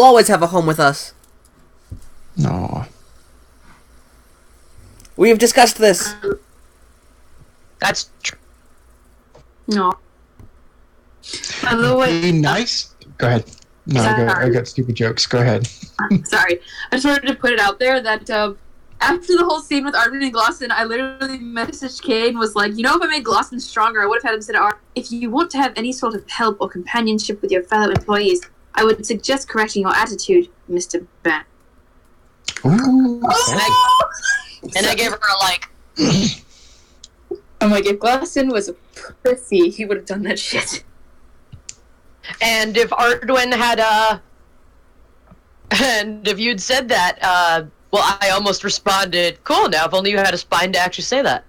always have a home with us. No. We have discussed this. That's true. No. By the way, Be nice. Go ahead. No, I got stupid jokes. Go ahead. sorry. I just wanted to put it out there that after the whole scene with Armin and Glosson, I literally messaged Kay and was like, you know, if I made Glosson stronger, I would have had him say to Armin, if you want to have any sort of help or companionship with your fellow employees, I would suggest correcting your attitude, Mr. Ben. Ooh. And I gave her a like. I'm like, if Glosson was a pussy, he would have done that shit. And if Arduin had and if you'd said that, well, I almost responded, cool, now if only you had a spine to actually say that.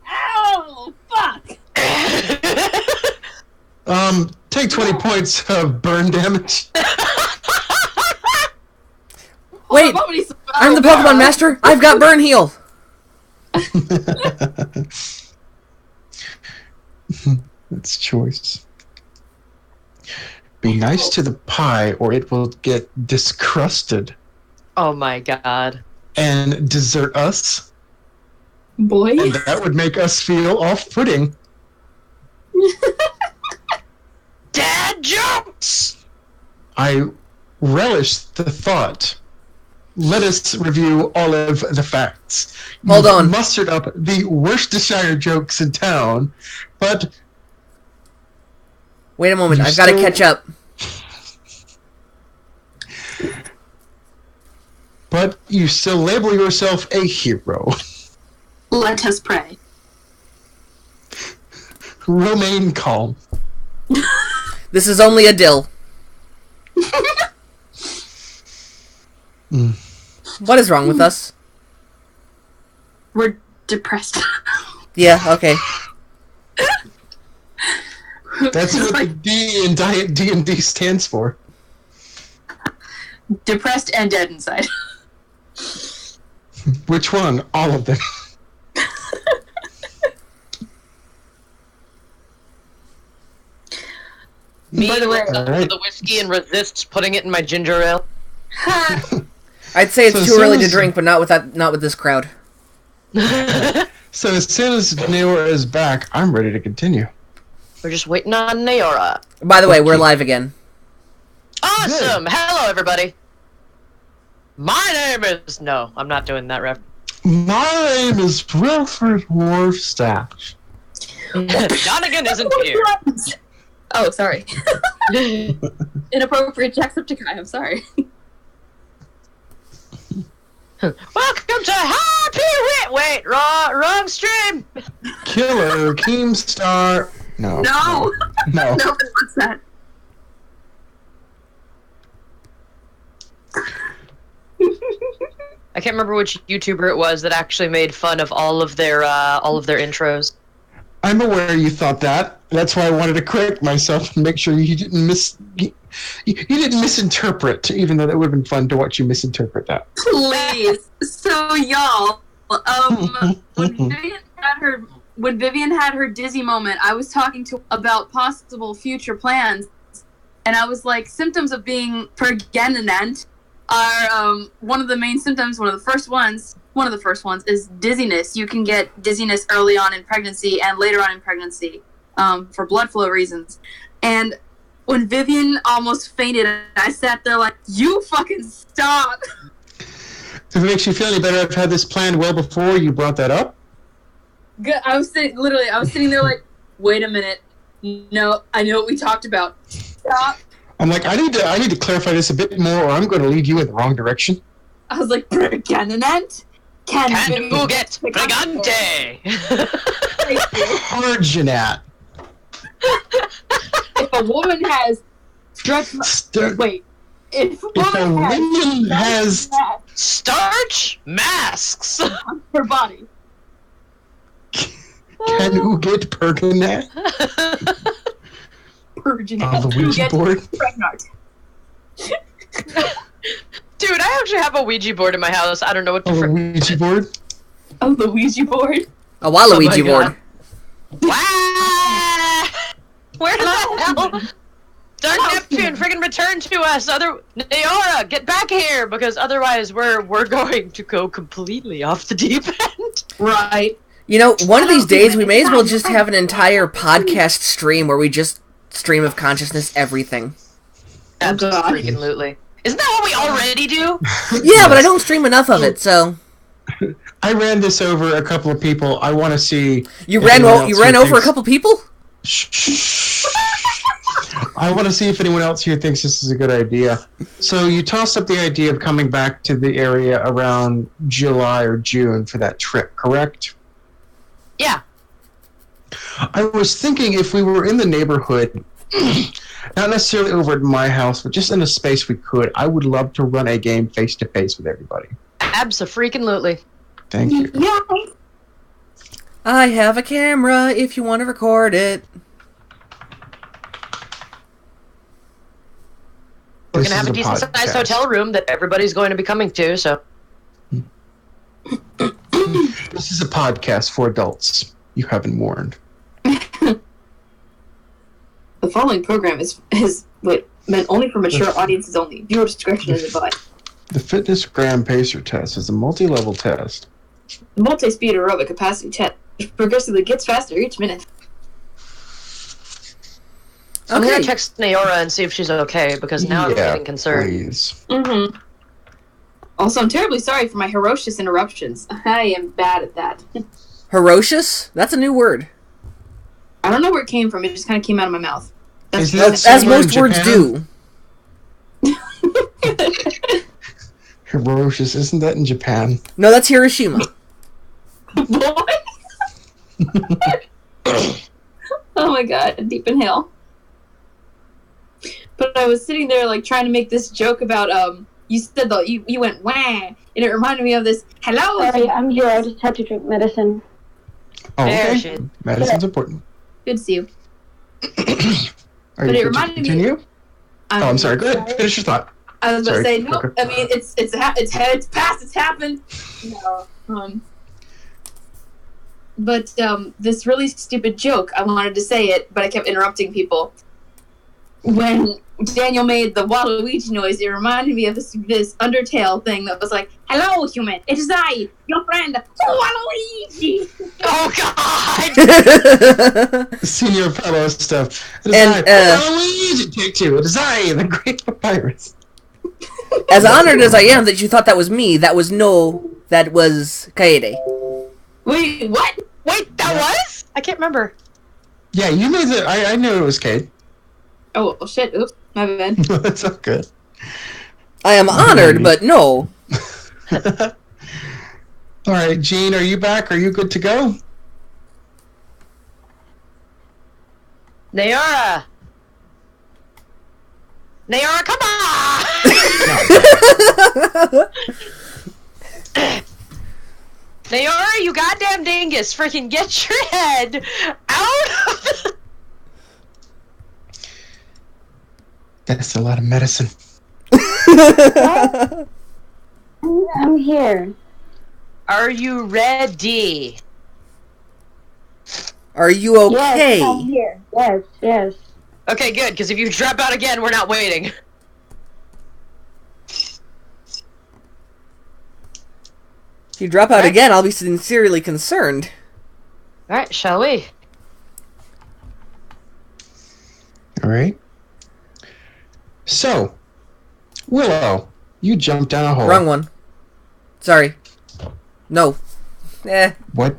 Ow! Fuck! Take 20 points of burn damage. Wait, I'm the Pokemon Master. I've got Burn Heal. That's choice. Be nice to the pie, or it will get discrusted Oh my god. and desert us, Boy. and that would make us feel off-putting. Dad jokes! I relish the thought. Let us review all of the facts. Hold You've on. mustered up the Worcestershire jokes in town, but Wait a moment. You I've got to still- catch up. you still label yourself a hero. Let us pray. Remain calm. This is only a dill. What is wrong with us? We're depressed. Yeah, okay. That's what the D in Diet D&D stands for. Depressed and dead inside. Which one? All of them. Me By the way, with the whiskey and resists putting it in my ginger ale. I'd say it's So too as early soon to as- drink, but not with this crowd. So as soon as Neora is back, I'm ready to continue. We're just waiting on Neora. By the way, we're live again. Awesome! Hello, everybody. My name is... No, I'm not doing that ref. My name is Wilfred Warstash. Donegan isn't here. Oh, sorry. Inappropriate Jacksepticeye, I'm sorry. Welcome to Happy Wait, wrong stream! Killer Keemstar. No. No! No. Nobody wants that. I can't remember which YouTuber it was that actually made fun of all of their intros. I'm aware you thought that. That's why I wanted to correct myself and make sure you didn't you didn't misinterpret, even though that would have been fun to watch you misinterpret that. Please. So, y'all, when Vivian had her dizzy moment, I was talking to about possible future plans, and I was like, symptoms of being pregnant are one of the main symptoms. One of the first ones is dizziness. You can get dizziness early on in pregnancy and later on in pregnancy for blood flow reasons. And when Vivian almost fainted, I sat there like, you fucking stop. If it makes you feel any better, I've had this planned well before you brought that up. I was sitting there like, wait a minute. No, I know what we talked about. Stop. I'm like, I need to clarify this a bit more, or I'm going to lead you in the wrong direction. I was like, pregnant? Can you get pregante? Arginat. If a woman has wait. If a woman has Starch masks. on her body. Can you get Pergonat? Pregnant. On the Ouija board? Pregnant. Dude, I actually have a Ouija board in my house. I don't know what to On the Ouija board? Oh, the Ouija board. A Waluigi Oh my board. Wow! Where the hell? Dark to and friggin' return to us. Naora, get back here, because otherwise we're going to go completely off the deep end. Right. You know, one of these days we may as well just have an entire podcast stream where we just stream of consciousness everything. Absolutely. Isn't that what we already do? Yeah, but I don't stream enough of it, so... I ran this over a couple of people. I want to see... You ran over a couple people? I want to see if anyone else here thinks this is a good idea. So you tossed up the idea of coming back to the area around July or June for that trip, correct? Yeah. I was thinking if we were in the neighborhood, not necessarily over at my house, but just in a space we could, I would love to run a game face-to-face with everybody. Abso-freaking-lutely. Thank you. Yeah. I have a camera if you want to record it. We're going to have a decent-sized hotel room that everybody's going to be coming to, so... This is a podcast for adults. You haven't warned. The following program is meant only for mature audiences only. Viewer discretion is advised. The Fitness Gram Pacer test is a multi-level test. The multi-speed aerobic capacity test progressively gets faster each minute. I'm going to text Naora and see if she's okay, because now I'm getting concerned. Please. Mm-hmm. Also, I'm terribly sorry for my ferocious interruptions. I am bad at that. Ferocious? That's a new word. I don't know where it came from. It just kind of came out of my mouth. Is that As similar in most words Japan? do. Ferocious, isn't that in Japan? No, that's Hiroshima. Boy! Oh my god, deep inhale. But I was sitting there, like, trying to make this joke about, you said that you went wah, and it reminded me of this, hello! Sorry, I'm here. I just had to drink medicine. Oh, There okay. she is. Medicine's important. Good to see you. Are But you it good to reminded me- continue? Oh, I'm sorry. Go ahead. Finish your thought. I was about to Sorry. say, no, Okay. I mean, it's past, it's happened. No, but this really stupid joke, I wanted to say it, but I kept interrupting people. When Daniel made the Waluigi noise, it reminded me of this Undertale thing that was like, hello, human, it is I, your friend, Waluigi! Oh, God! Senior fellow stuff. It is And, Luigi, take two. It is I, the great papyrus. As honored as I am that you thought that was me, that was Kaede. Wait, what? Wait, that was? I can't remember. Yeah, you made the... I knew it was Cade. Oh, well, shit, oops, my bad. That's not good. I am honored, but no. All right, Gene, are you back? Are you good to go? Naora! Naora, come on! Naora, you goddamn dingus, freaking get your head out of the... That's a lot of medicine. I'm here. Are you ready? Are you okay? Yes, I'm here. Yes, yes. Okay, good, because if you drop out again, we're not waiting. If you drop out again, I'll be sincerely concerned. Alright, shall we? All right. So, Willow, you jumped down a hole. Wrong one. Sorry. No. What?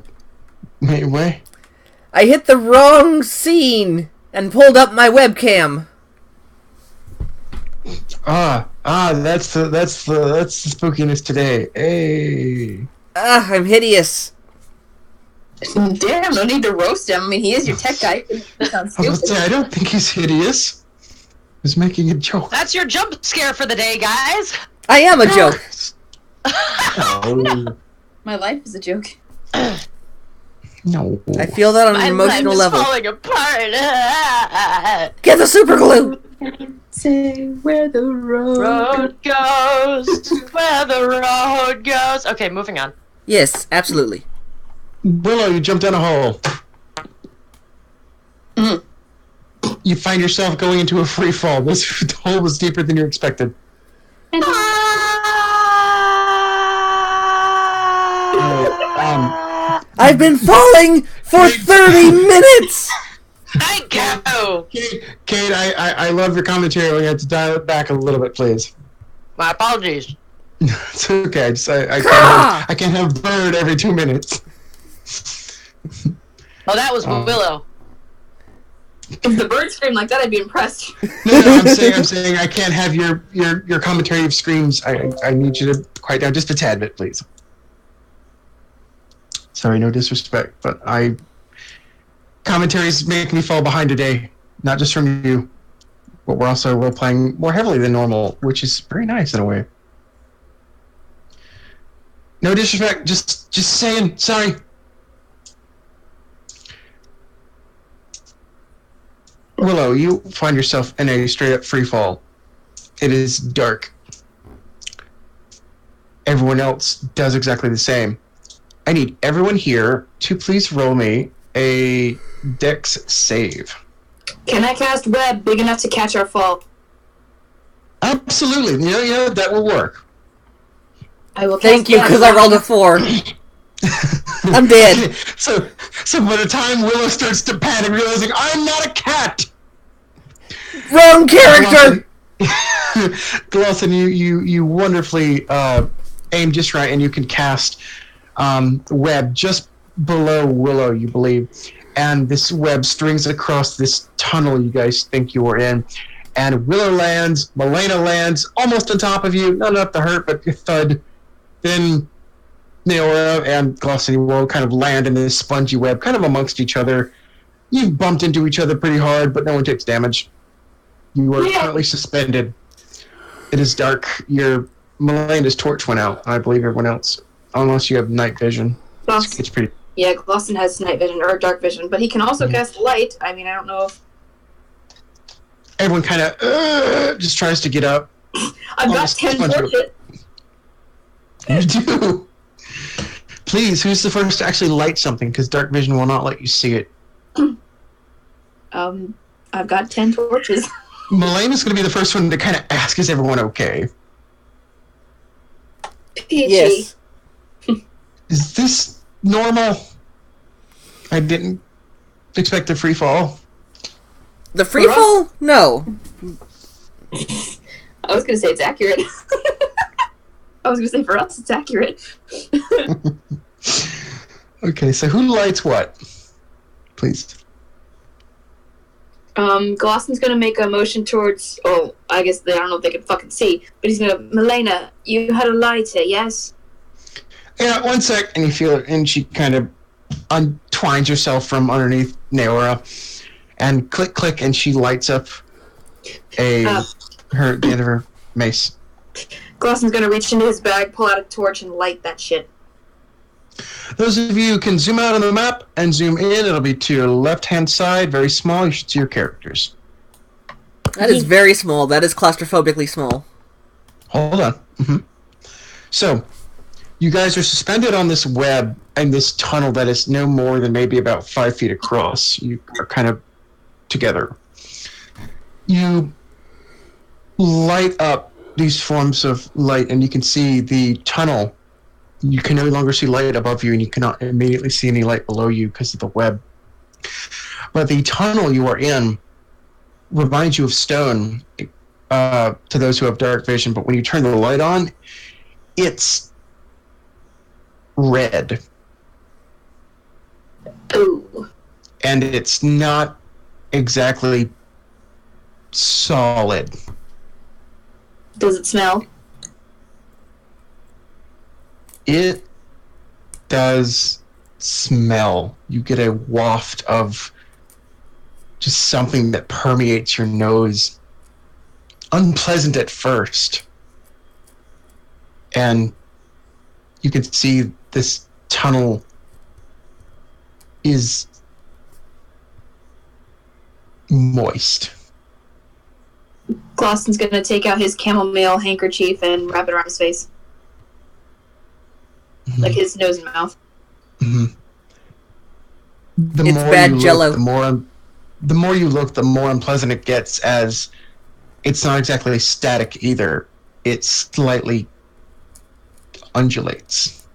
Wait. I hit the wrong scene and pulled up my webcam. That's the spookiness today. Hey. I'm hideous. Damn, no need to roast him. I mean, he is your tech guy. That sounds I was stupid. gonna say, I don't think he's hideous. He was making a joke. That's your jump scare for the day, guys! I am a joke. Oh, My life is a joke. no. I feel that on an My emotional life is level. falling apart! Get the super glue! Say where the Road goes, where the road goes. Okay, moving on. Yes, absolutely. Willow, you jumped down a hole. You find yourself going into a free fall. This hole was deeper than you expected. I've been falling for 30 minutes! Thank you! Kate, I love your commentary. We have to dial it back a little bit, please. My apologies. It's okay. I can't have bird every 2 minutes. Oh, that was Willow. If the bird screamed like that, I'd be impressed. No, I'm saying I can't have your commentary of screams. I need you to quiet down just a tad bit, please. Sorry, no disrespect, but commentaries make me fall behind today. Not just from you, but we're also role-playing more heavily than normal, which is very nice in a way. No disrespect, just saying, sorry. Willow, you find yourself in a straight-up free fall. It is dark. Everyone else does exactly the same. I need everyone here to please roll me a Dex save. Can I cast web big enough to catch our fall? Absolutely. Yeah, that will work. I will. Thank you, because I rolled a 4. I'm dead. Okay, so by the time Willow starts to panic, realizing I'm not a cat. Wrong character. Glosson, you wonderfully aim just right, and you can cast web just below Willow, you believe, and this web strings across this tunnel you guys think you are in, and Willow lands, Malena lands almost on top of you, not enough to hurt, but you thud. Then Neora and Glossy will kind of land in this spongy web, kind of amongst each other. You've bumped into each other pretty hard, but no one takes damage. You are currently suspended. It is dark. Your Malena's torch went out. I believe everyone else, unless you have night vision. It's pretty. Yeah, Glosson has night vision or dark vision, but he can also cast light. I mean, I don't know if everyone kind of just tries to get up. I've got 10 torches. You do. Please, who's the first to actually light something? Because dark vision will not let you see it. I've got 10 torches. Malena's going to be the first one to kind of ask, is everyone okay? Peachy. Yes. Is this normal? I didn't expect a free fall. The free fall? No. I was going to say it's accurate. I was going to say for us it's accurate. Okay, so who lights what? Please. Glosson's going to make a motion towards, I guess I don't know if they can fucking see, but he's going to, Malena, you had a lighter, yes? Yeah, 1 sec, and you feel it, and she kind of untwines herself from underneath Neora, and click, click, and she lights up the end of her mace. Glosson's going to reach into his bag, pull out a torch, and light that shit. Those of you who can zoom out on the map and zoom in, it'll be to your left-hand side, very small. You should see your characters. That is very small. That is claustrophobically small. Hold on. So, you guys are suspended on this web and this tunnel that is no more than maybe about 5 feet across. You are kind of together. You light up these forms of light, and you can see the tunnel. You can no longer see light above you, and you cannot immediately see any light below you because of the web. But the tunnel you are in reminds you of stone to those who have dark vision, but when you turn the light on, it's red. Ooh. And it's not exactly solid. Does it smell? It does smell. You get a waft of just something that permeates your nose. Unpleasant at first. And you can see this tunnel is moist. Glosson's gonna take out his chamomile handkerchief and wrap it around his face. Like his nose and mouth. The It's more bad you Jell-O. Look, the more you look, the more unpleasant it gets, as it's not exactly static either. It slightly undulates.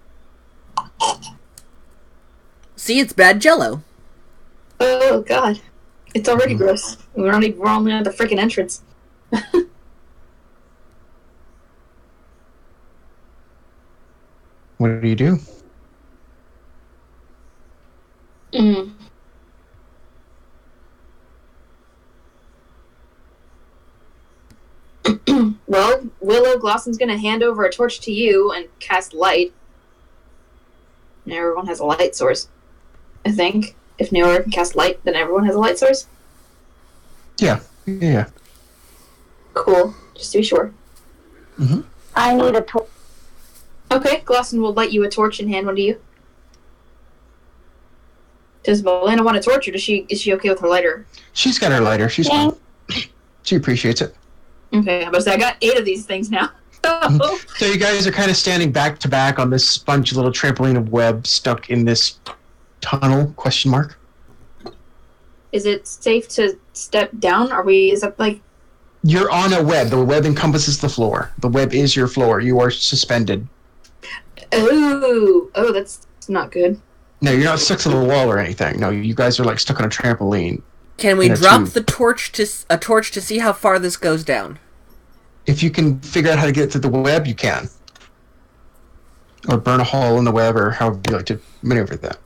See, it's bad jello. Oh god. It's already gross. We're only at the freaking entrance. What do you do? Mm. Well, Willow, Glosson's gonna hand over a torch to you and cast light. And everyone has a light source. I think. If Neora can cast light, then everyone has a light source. Yeah. Cool. Just to be sure. I need a torch. Okay, Glosson will light you a torch and hand one to you. Does Milena want a torch, or is she okay with her lighter? She's got her lighter. She's fine. She appreciates it. Okay, but I got 8 of these things now. So you guys are kind of standing back to back on this spongy little trampoline of web stuck in this tunnel? ? Is it safe to step down? Is that like... You're on a web. The web encompasses the floor. The web is your floor. You are suspended. Oh, that's not good. No, you're not stuck to the wall or anything. No, you guys are like stuck on a trampoline. Can we In a drop tube. the torch to see how far this goes down? If you can figure out how to get to the web, you can. Or burn a hole in the web, or however you like to maneuver that.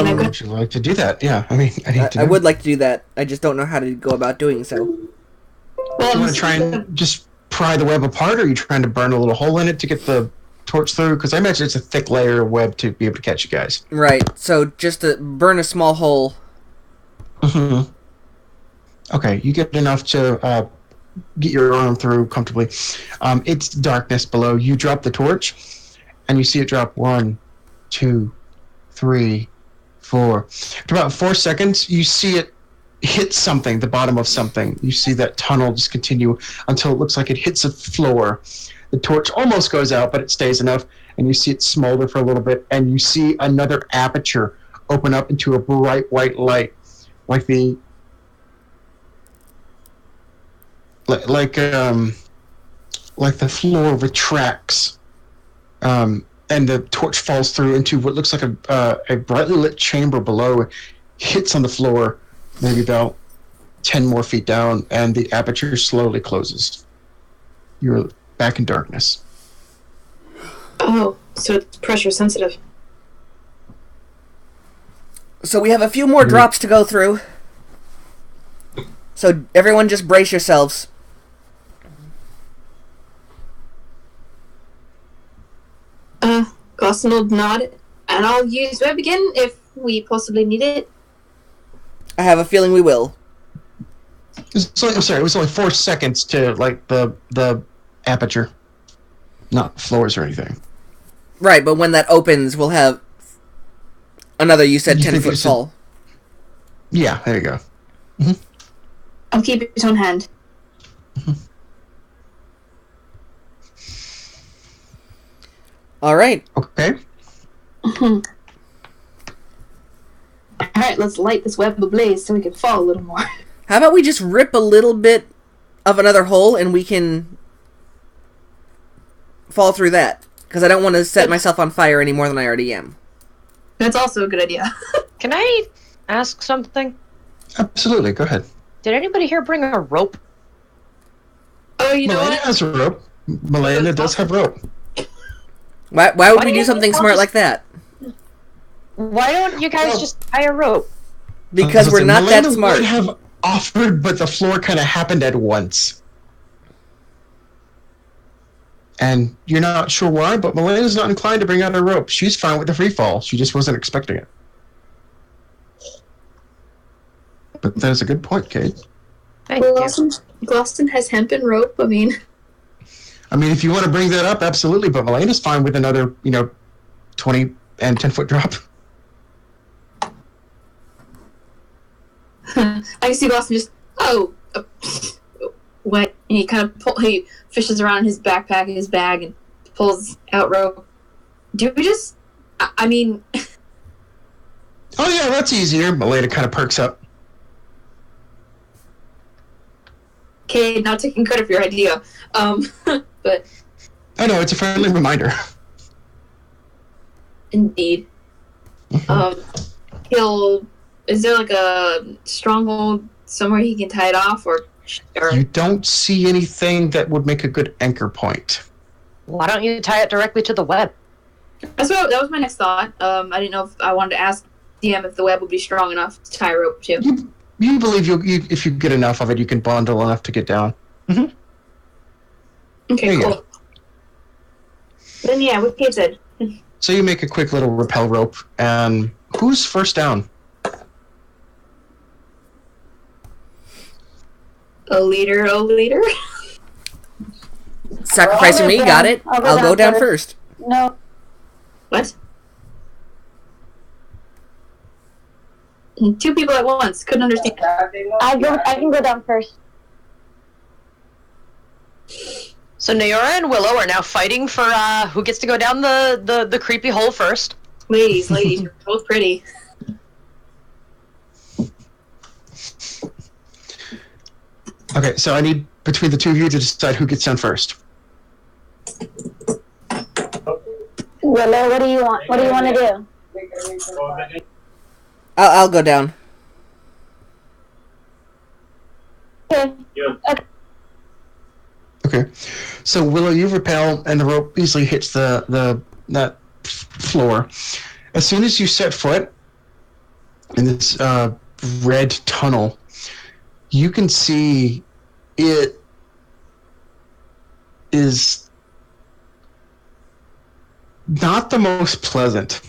Would you like to do that? Yeah, I mean, I need to I know. would like to do that. I just don't know how to go about doing so. Well, Do you want to try and just pry the web apart, or are you trying to burn a little hole in it to get the torch through? Because I imagine it's a thick layer of web to be able to catch you guys. Right. So just to burn a small hole. Mm-hmm. Okay, you get enough to get your arm through comfortably. It's darkness below. You drop the torch, and you see it drop 1, 2, 3, 4. After about 4 seconds, you see it hit something, the bottom of something. You see that tunnel just continue until it looks like it hits a floor. The torch almost goes out, but it stays enough, and you see it smolder for a little bit, and you see another aperture open up into a bright white light, like the like the floor retracts, and the torch falls through into what looks like a brightly lit chamber below, hits on the floor, maybe about 10 more feet down, and the aperture slowly closes. You're back in darkness. Oh, so it's pressure sensitive. So we have a few more drops to go through. So everyone just brace yourselves. Glosson will nod, and I'll use web again if we possibly need it. I have a feeling we will. I'm sorry, it was only 4 seconds to like the aperture, not floors or anything. Right, but when that opens, we'll have another, you said, You 10 think foot it's fall. Yeah, there you go. I'll keep it on hand. All right. Okay. Alright, let's light this web ablaze so we can fall a little more. How about we just rip a little bit of another hole and we can fall through that? Because I don't want to set myself on fire any more than I already am. That's also a good idea. Can I ask something? Absolutely, go ahead. Did anybody here bring a rope? Oh, you know Milena what? has a rope. Milena does have rope. Why would Why we do didn't something you smart just- like that? Why don't you guys just tie a rope? Because we're not that Milena smart. would have offered, but the floor kind of happened at once. And you're not sure why, but Milena's not inclined to bring out a rope. She's fine with the free fall. She just wasn't expecting it. But that is a good point, Kate. Thank you. Glosson has hemp and rope. I mean, If you want to bring that up, absolutely. But Milena's fine with another, 20 and 10 foot drop. I can see Glosson just, wet, and he fishes around in his backpack and his bag and pulls out rope. Do we just? I mean. Oh yeah, that's easier. Malena kind of perks up. Okay, not taking credit for your idea. But. Oh no, it's a friendly reminder. Indeed. Is there like a stronghold somewhere he can tie it off, or? You don't see anything that would make a good anchor point. Why don't you tie it directly to the web? That was my next thought. I didn't know if I wanted to ask DM if the web would be strong enough to tie a rope to. You believe if you get enough of it, you can bundle enough to get down. Mm-hmm. Okay, cool. Then yeah, we keep it. So you make a quick little rappel rope, and who's first down? A leader. Sacrificing me, got it. I'll go down first. No. What? Two people at once. Couldn't understand. I can go down first. So Naora and Willow are now fighting for who gets to go down the creepy hole first. Ladies, you're both pretty. Okay, so I need between the two of you to decide who gets down first. Willow, what do you want? What do you want to do? I'll go down. Okay. Okay, so Willow, you rappel, and the rope easily hits that floor. As soon as you set foot in this red tunnel, you can see it is not the most pleasant.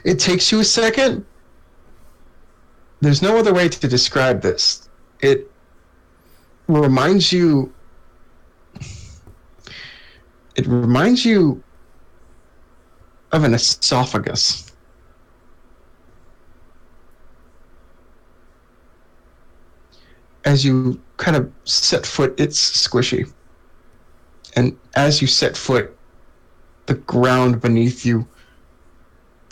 It takes you a second. There's no other way to describe this. It reminds you of an esophagus. As you kind of set foot, it's squishy. And as you set foot, the ground beneath you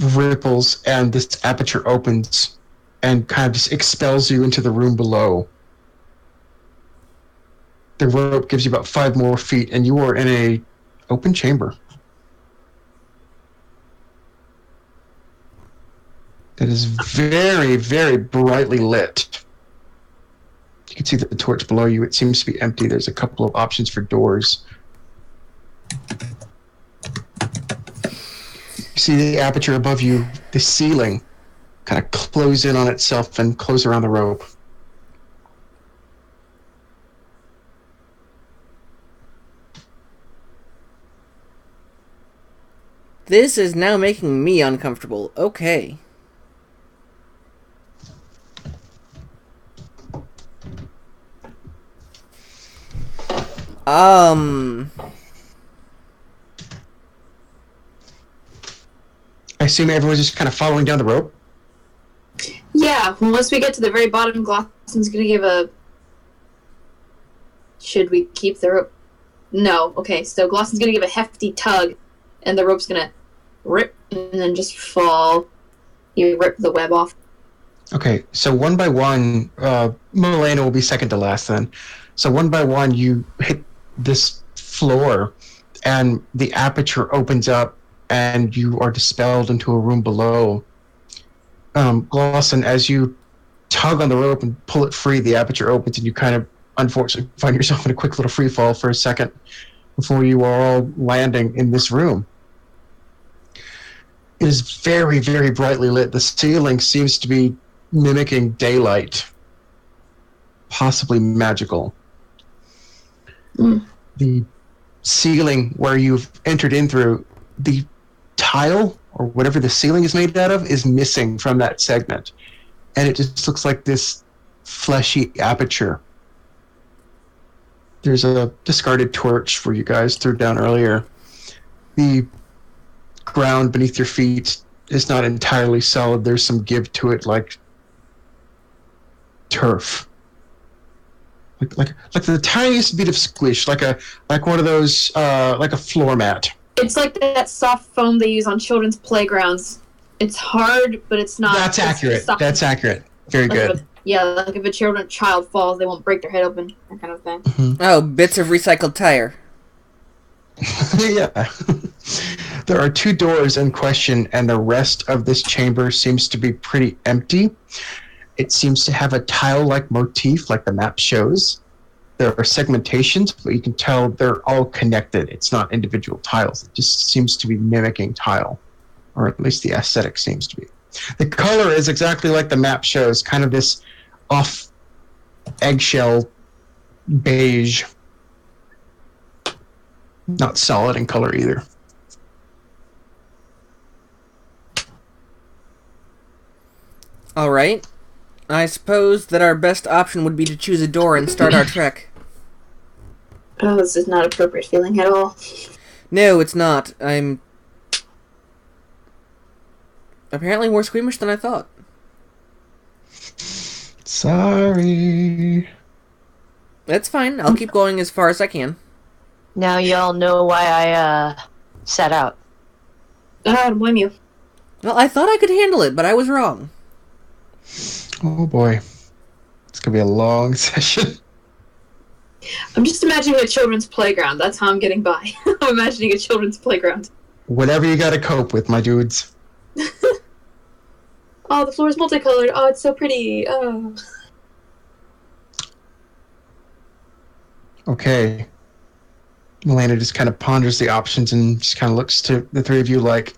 ripples and this aperture opens and kind of just expels you into the room below. The rope gives you about 5 more feet and you are in a open chamber. It is very, very brightly lit. You can see the torch below you. It seems to be empty. There's a couple of options for doors. You see the aperture above you, the ceiling, kind of close in on itself and close around the rope. This is now making me uncomfortable. Okay. I assume everyone's just kind of following down the rope? Yeah, once we get to the very bottom, Glosson's gonna give a... Should we keep the rope? No. Okay, so Glosson's gonna give a hefty tug, and the rope's gonna rip and then just fall. You rip the web off. Okay, so one by one, Milena will be second to last then. So one by one, you hit this floor, and the aperture opens up, and you are dispelled into a room below. Glosson, as you tug on the rope and pull it free, the aperture opens, and you kind of, unfortunately, find yourself in a quick little free fall for a second before you are all landing in this room. It is very, very brightly lit. The ceiling seems to be mimicking daylight, possibly magical. The ceiling where you've entered in through, the tile or whatever the ceiling is made out of is missing from that segment, and it just looks like this fleshy aperture. There's a discarded torch where you guys threw down earlier. The ground beneath your feet is not entirely solid. There's some give to it, like turf. like the tiniest bit of squish, like one of those like a floor mat. It's like that soft foam they use on children's playgrounds. It's hard, but it's not. That's accurate. That's accurate. Very good. Like if a child falls, they won't break their head open. That kind of thing. Mm-hmm. Oh, bits of recycled tire. Yeah. There are 2 doors in question, and the rest of this chamber seems to be pretty empty. It seems to have a tile-like motif, like the map shows. There are segmentations, but you can tell they're all connected. It's not individual tiles. It just seems to be mimicking tile, or at least the aesthetic seems to be. The color is exactly like the map shows, kind of this off eggshell beige. Not solid in color either. All right. I suppose that our best option would be to choose a door and start our trek. Oh, this is not appropriate feeling at all. No, it's not. I'm apparently more squeamish than I thought. Sorry. That's fine. I'll keep going as far as I can. Now y'all know why I set out. I don't blame you. Well, I thought I could handle it, but I was wrong. Oh boy. It's gonna be a long session. I'm just imagining a children's playground. That's how I'm getting by. I'm imagining a children's playground. Whatever you gotta cope with, my dudes. Oh, the floor is multicolored. Oh, it's so pretty. Oh. Okay. Milena just kind of ponders the options and just kind of looks to the 3 of you like,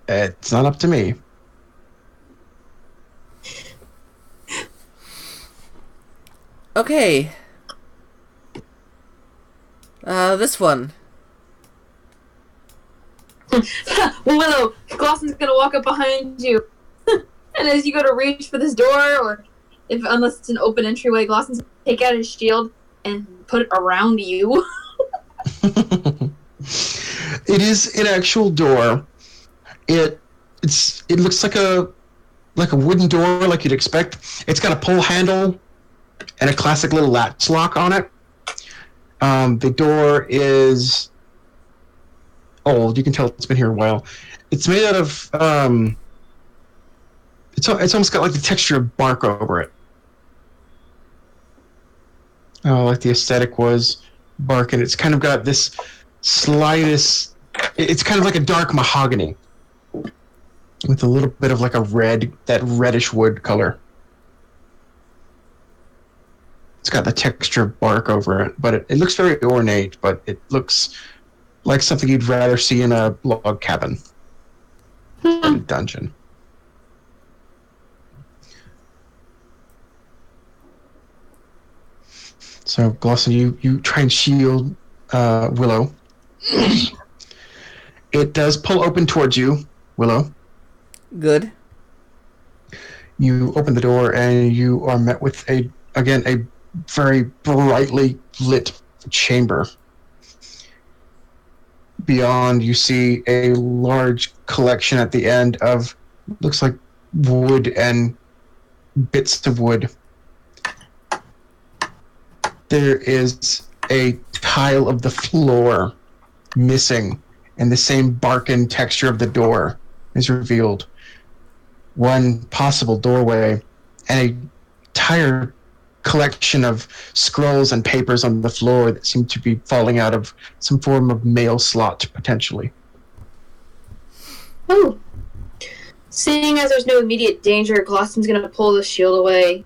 it's not up to me. Okay. This one. Well, Willow, Glossen's gonna walk up behind you. And as you go to reach for this door, or unless it's an open entryway, Glossen's gonna take out his shield and put it around you. It is an actual door. It looks like a wooden door, like you'd expect. It's got a pull handle and a classic little latch lock on it. The door is old. You can tell it's been here a while. It's made out of it's almost got like the texture of bark over it. Oh, like the aesthetic was bark, and it's kind of got this slightest. It's kind of like a dark mahogany with a little bit of like that reddish wood color. It's got the texture of bark over it, but it looks very ornate, but it looks like something you'd rather see in a log cabin than a dungeon. So, Glosson, you try and shield Willow. It does pull open towards you, Willow. Good. You open the door and you are met with a very brightly lit chamber. Beyond, you see a large collection at the end of, looks like wood and bits of wood. There is a tile of the floor missing, and the same barken texture of the door is revealed. One possible doorway, and an entire collection of scrolls and papers on the floor that seem to be falling out of some form of mail slot, potentially. Oh. Seeing as there's no immediate danger, Glossom's gonna pull the shield away.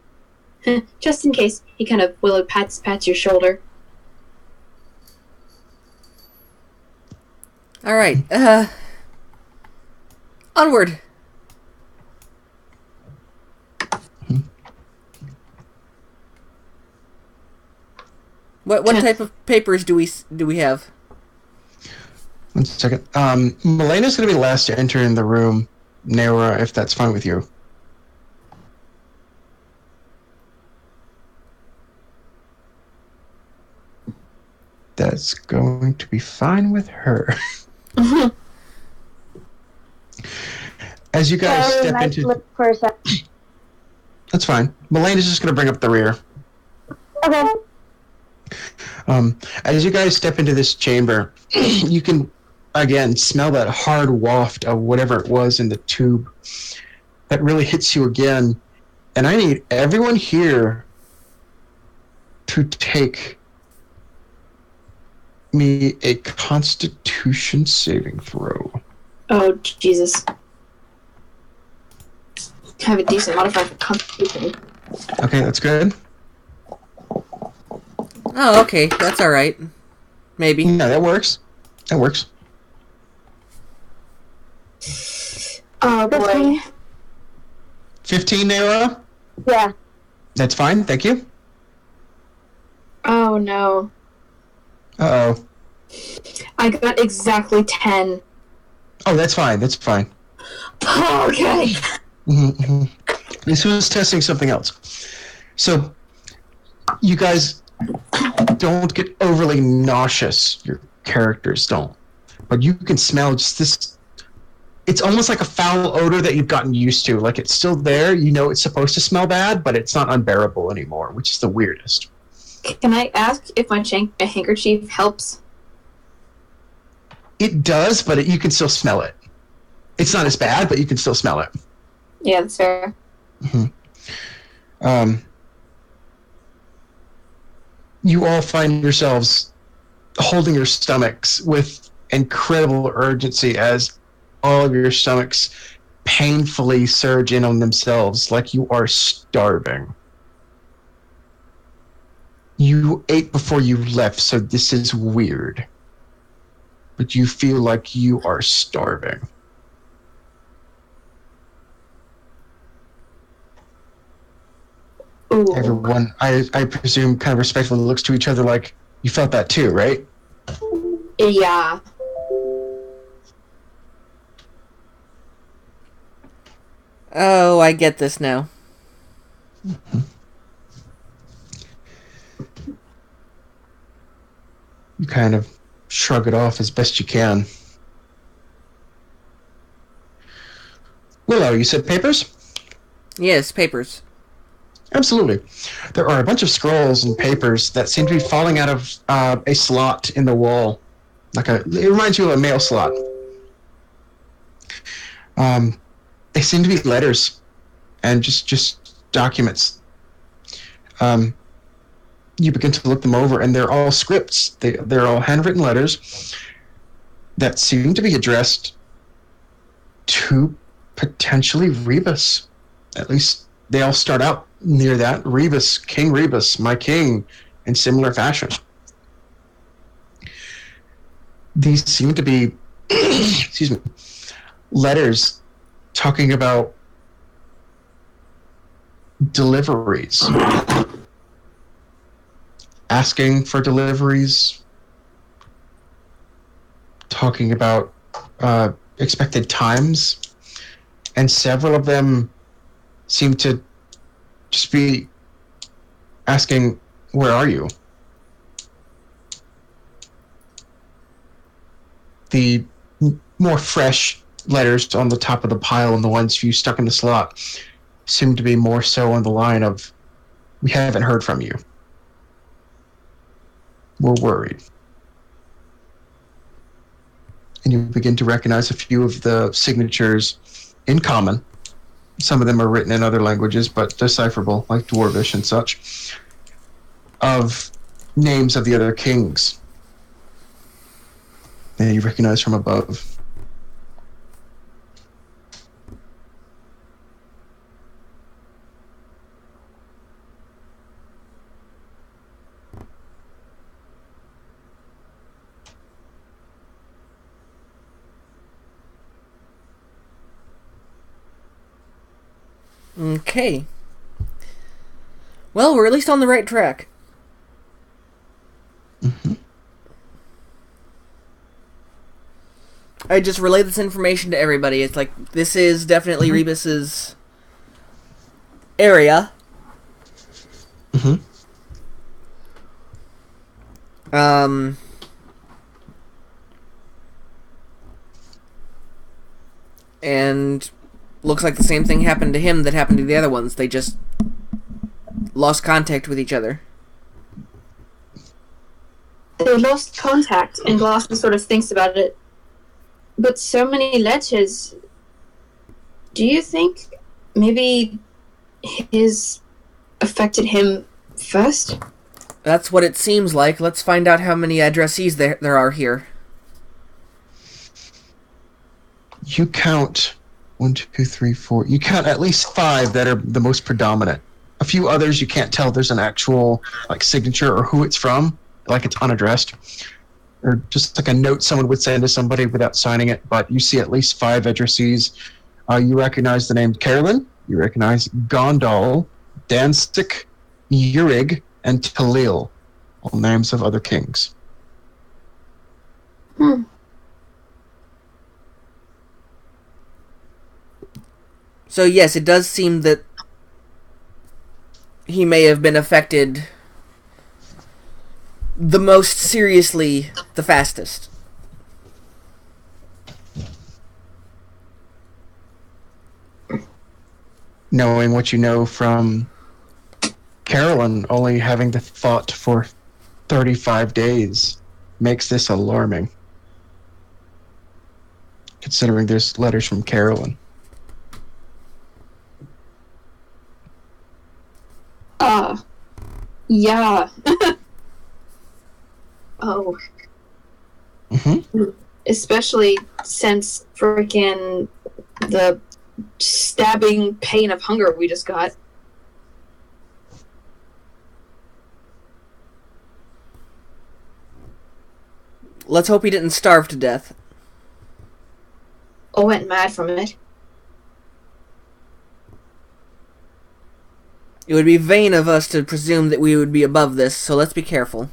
Just in case. He kind of Willow pats your shoulder. All right. Onward. What type of papers do we have? 1 second. Milena's going to be the last to enter in the room. Neora, if that's fine with you. That's going to be fine with her. As you guys step into... Look for a sec. That's fine. Milena's just going to bring up the rear. Okay. As you guys step into this chamber, you can again smell that hard waft of whatever it was in the tube that really hits you again. And I need everyone here to take me a Constitution saving throw. Oh, Jesus. I have a decent modifier for Constitution. Okay, that's good. Oh, okay. That's alright. Maybe. Yeah, that works. That works. Oh, boy. 15, Naira? Yeah. That's fine, thank you. Oh, no. Uh-oh. I got exactly 10. Oh, that's fine, that's fine. Oh, okay. Mm-hmm. This was testing something else. So, you guys don't get overly nauseous. Your characters don't. But you can smell just this... It's almost like a foul odor that you've gotten used to. Like, it's still there. You know it's supposed to smell bad, but it's not unbearable anymore, which is the weirdest. Can I ask if my handkerchief helps? It does, but you can still smell it. It's not as bad, but you can still smell it. Yeah, that's fair. Mm-hmm. You all find yourselves holding your stomachs with incredible urgency as all of your stomachs painfully surge in on themselves like you are starving. You ate before you left, so this is weird. But you feel like you are starving. Ooh. Everyone, I presume, kind of respectfully looks to each other like, you felt that too, right? Yeah. Oh, I get this now. You kind of shrug it off as best you can. Willow, you said papers? Yes, papers. Absolutely. There are a bunch of scrolls and papers that seem to be falling out of a slot in the wall. It reminds you of a mail slot. They seem to be letters and just documents. You begin to look them over, and they're all scripts. They're all handwritten letters that seem to be addressed to potentially Rebus. At least they all start out near that. Rebus, King Rebus, my king, in similar fashion. These seem to be, excuse me, letters talking about deliveries. Asking for deliveries. Talking about expected times. And several of them seem to just be asking, where are you? The more fresh letters on the top of the pile and the ones you stuck in the slot seem to be more so on the line of, we haven't heard from you. We're worried. And you begin to recognize a few of the signatures in common. Some of them are written in other languages, but decipherable, like Dwarvish and such, of names of the other kings that you recognize from above. Okay. Well, we're at least on the right track. Mm-hmm. I just relay this information to everybody. It's like, this is definitely Rebus's area. Mm-hmm. And looks like the same thing happened to him that happened to the other ones. They just lost contact with each other. They lost contact, and Glosson sort of thinks about it. But so many letters. Do you think maybe his affected him first? That's what it seems like. Let's find out how many addressees there are here. You count 1, 2, 3, 4. You count at least 5 that are the most predominant. A few others you can't tell there's an actual signature or who it's from, like it's unaddressed, or just like a note someone would send to somebody without signing it. But you see at least 5 addressees. You recognize the name Carolyn. You recognize Gondal, Danzig, Urig, and Talil, all names of other kings. So yes, it does seem that he may have been affected the most seriously, the fastest. Knowing what you know from Carolyn only having the thought for 35 days makes this alarming. Considering there's letters from Carolyn. Yeah. Oh. Mm-hmm. Especially since freaking the stabbing pain of hunger we just got. Let's hope he didn't starve to death. Or went mad from it. It would be vain of us to presume that we would be above this, so let's be careful.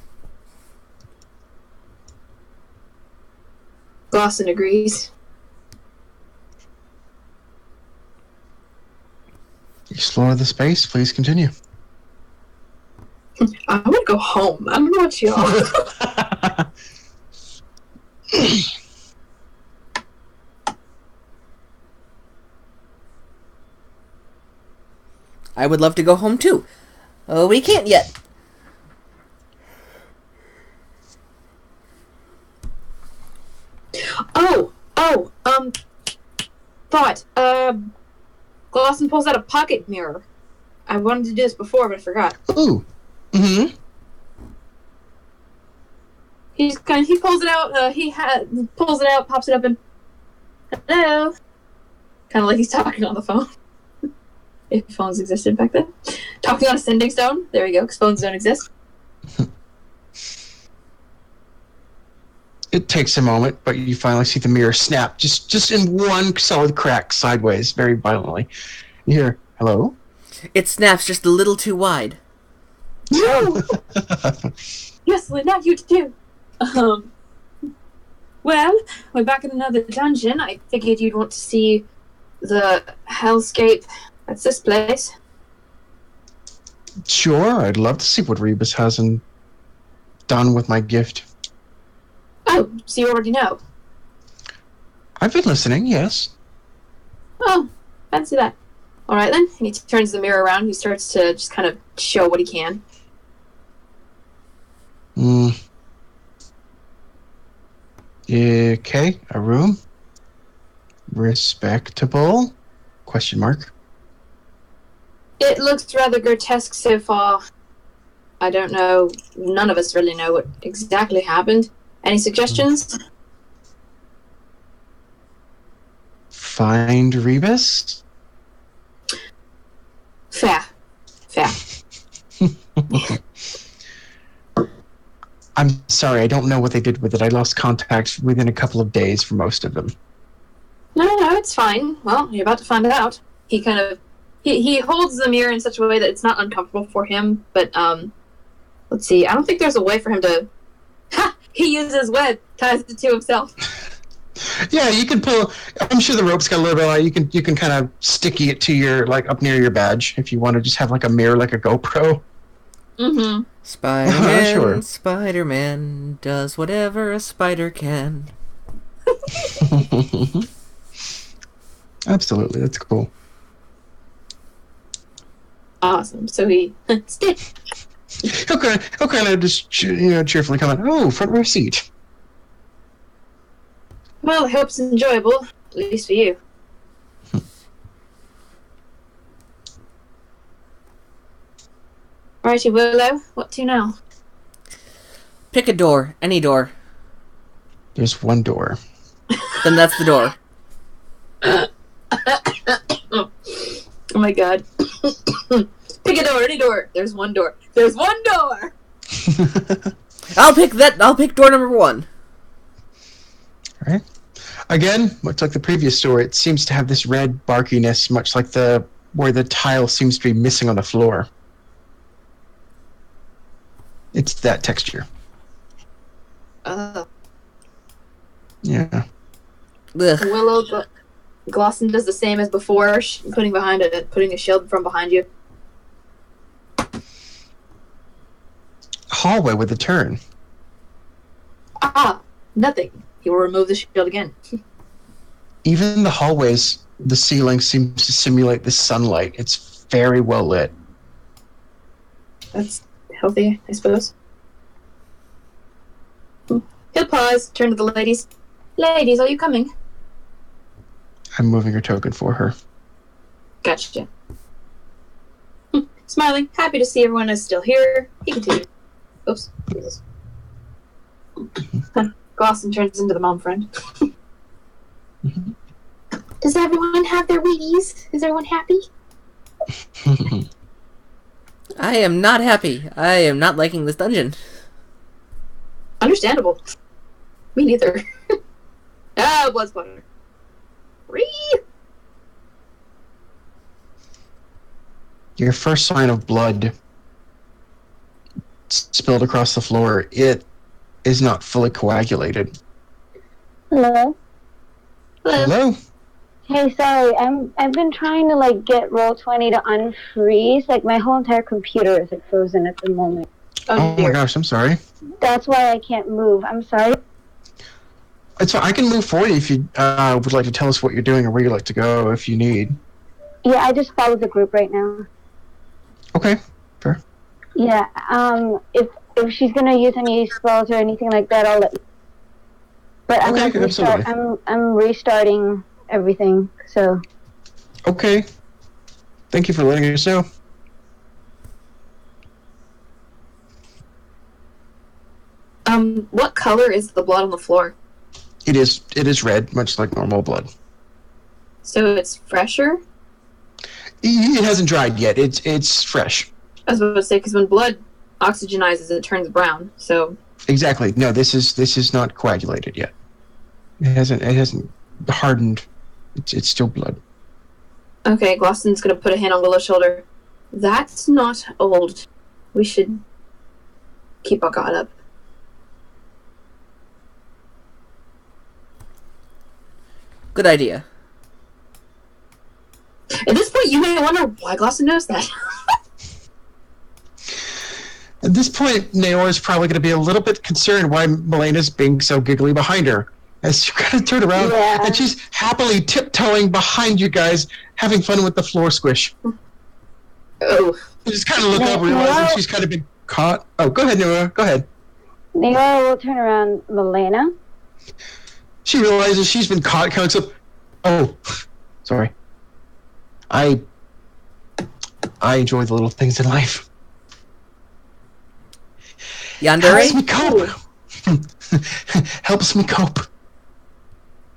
Glosson agrees. Explore the space, please continue. I want to go home. I don't know what y'all. I would love to go home too. Oh, we can't yet. Thought. Glosson pulls out a pocket mirror. I wanted to do this before, but I forgot. Ooh. Mm-hmm. He pulls it out. Pulls it out, pops it up, and hello. Kind of like he's talking on the phone. If phones existed back then. Talking on a sending stone. There we go, because phones don't exist. It takes a moment, but you finally see the mirror snap, just in one solid crack sideways, very violently. You hear, hello? It snaps just a little too wide. No! Yes, not you too. Well, we're back in another dungeon. I figured you'd want to see the hellscape. That's this place. Sure, I'd love to see what Rebus hasn't done with my gift. Oh, so you already know. I've been listening, yes. Oh, fancy that. Alright then. And he turns the mirror around. He starts to just kind of show what he can. Okay, a room. Respectable? Question mark. It looks rather grotesque so far. I don't know. None of us really know what exactly happened. Any suggestions? Find Rebus? Fair. I'm sorry, I don't know what they did with it. I lost contact within a couple of days for most of them. No, it's fine. Well, you're about to find out. He kind of... He holds the mirror in such a way that it's not uncomfortable for him, but, let's see. I don't think there's a way for him to... Ha! He uses web, ties it to himself. Yeah, you can pull... I'm sure the rope's got a little bit like... You can kind of sticky it to your, like, up near your badge if you want to just have, like, a mirror like a GoPro. Mm-hmm. Spider-Man, Sure. Spider-Man does whatever a spider can. Absolutely, that's cool. Awesome. So he... Stick. He'll kind of just cheerfully comment, "Oh, front row seat." Well, I hope it's enjoyable, at least for you. Righty, Willow. What to now? Pick a door. Any door. There's one door. Then that's the door. Oh my god. Pick a door, any door. There's one door. There's one door! I'll pick door number 1. All right. Again, much like the previous door, it seems to have this red barkiness, much like where the tile seems to be missing on the floor. It's that texture. Oh. Yeah. Ugh. Willow Glosson does the same as before, putting a shield from behind you. Hallway with a turn. Ah, nothing. He will remove the shield again. Even the hallways, the ceiling seems to simulate the sunlight. It's very well lit. That's healthy, I suppose. He'll pause, turn to the ladies. Ladies, are you coming? I'm moving her token for her. Gotcha. Smiling, happy to see everyone is still here. He continues. Oops. Jesus. Glosson turns into the mom friend. Does everyone have their Wheaties? Is everyone happy? I am not happy. I am not liking this dungeon. Understandable. Me neither. Blood splatter. Your first sign of blood spilled across the floor. It is not fully coagulated. Hello. Hello? Hey, sorry. I've been trying to get Roll20 to unfreeze. My whole entire computer is frozen at the moment. Oh my gosh, I'm sorry. That's why I can't move. I'm sorry. It's fine. I can move for you if you would like to tell us what you're doing or where you'd like to go if you need. Yeah, I just followed the group right now. Okay, fair. Yeah. If she's gonna use any spells or anything like that, I'll let you. But I'm Okay, absolutely. I'm restarting everything. So. Okay. Thank you for letting us know. What color is the blood on the floor? It is red, much like normal blood. So it's fresher? It hasn't dried yet. It's fresh. I was about to say, because when blood oxygenizes, it turns brown. So Exactly. No, this is not coagulated yet. It hasn't hardened. It's still blood. okay, Glosson's gonna put a hand on Willow's shoulder. That's not old. We should keep our guard up. Good idea. At this point, you may wonder why Glosson knows that. At this point, Naor is probably going to be a little bit concerned why Melena's being so giggly behind her. As you kind of turn around, Yeah. and she's happily tiptoeing behind you guys, having fun with the floor squish. Oh, You just kind of look up, realizing she's kind of been caught. Oh, go ahead, Noah. Go ahead. Neora will turn around Milena. She realizes she's been caught, kind of looks up. Oh, sorry. I enjoy the little things in life. Helps me Yandere? cope. Helps me cope.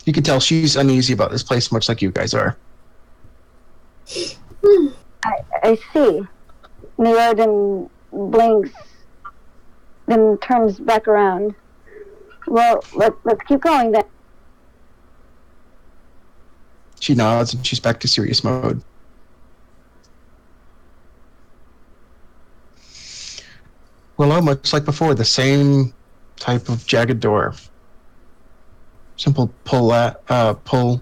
You can tell she's uneasy about this place, much like you guys are. I see. Neora then blinks, then turns back around. Well, let's keep going then. She nods and she's back to serious mode. Willow, much like before, the same type of jagged door. Simple pull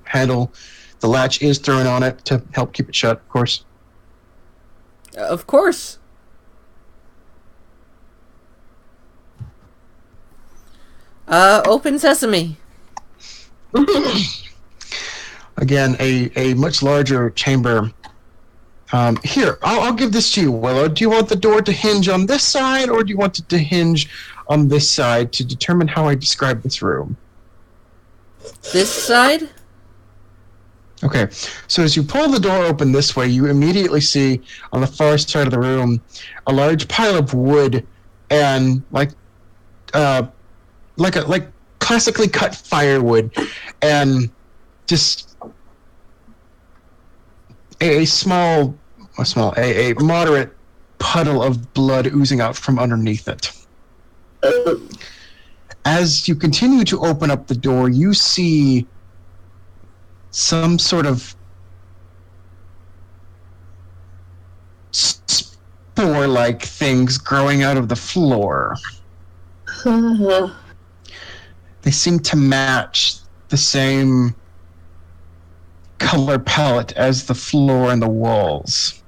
handle. The latch is thrown on it to help keep it shut, of course. Of course. Open sesame. Again, a much larger chamber Here, I'll give this to you, Willow. Do you want the door to hinge on this side, or do you want it to hinge on this side to determine how I describe this room? This side? Okay, so as you pull the door open this way, you immediately see on the far side of the room a large pile of wood and like classically cut firewood, and just a moderate puddle of blood oozing out from underneath it. As you continue to open up the door, you see some sort of spore-like things growing out of the floor. They seem to match the same color palette as the floor and the walls.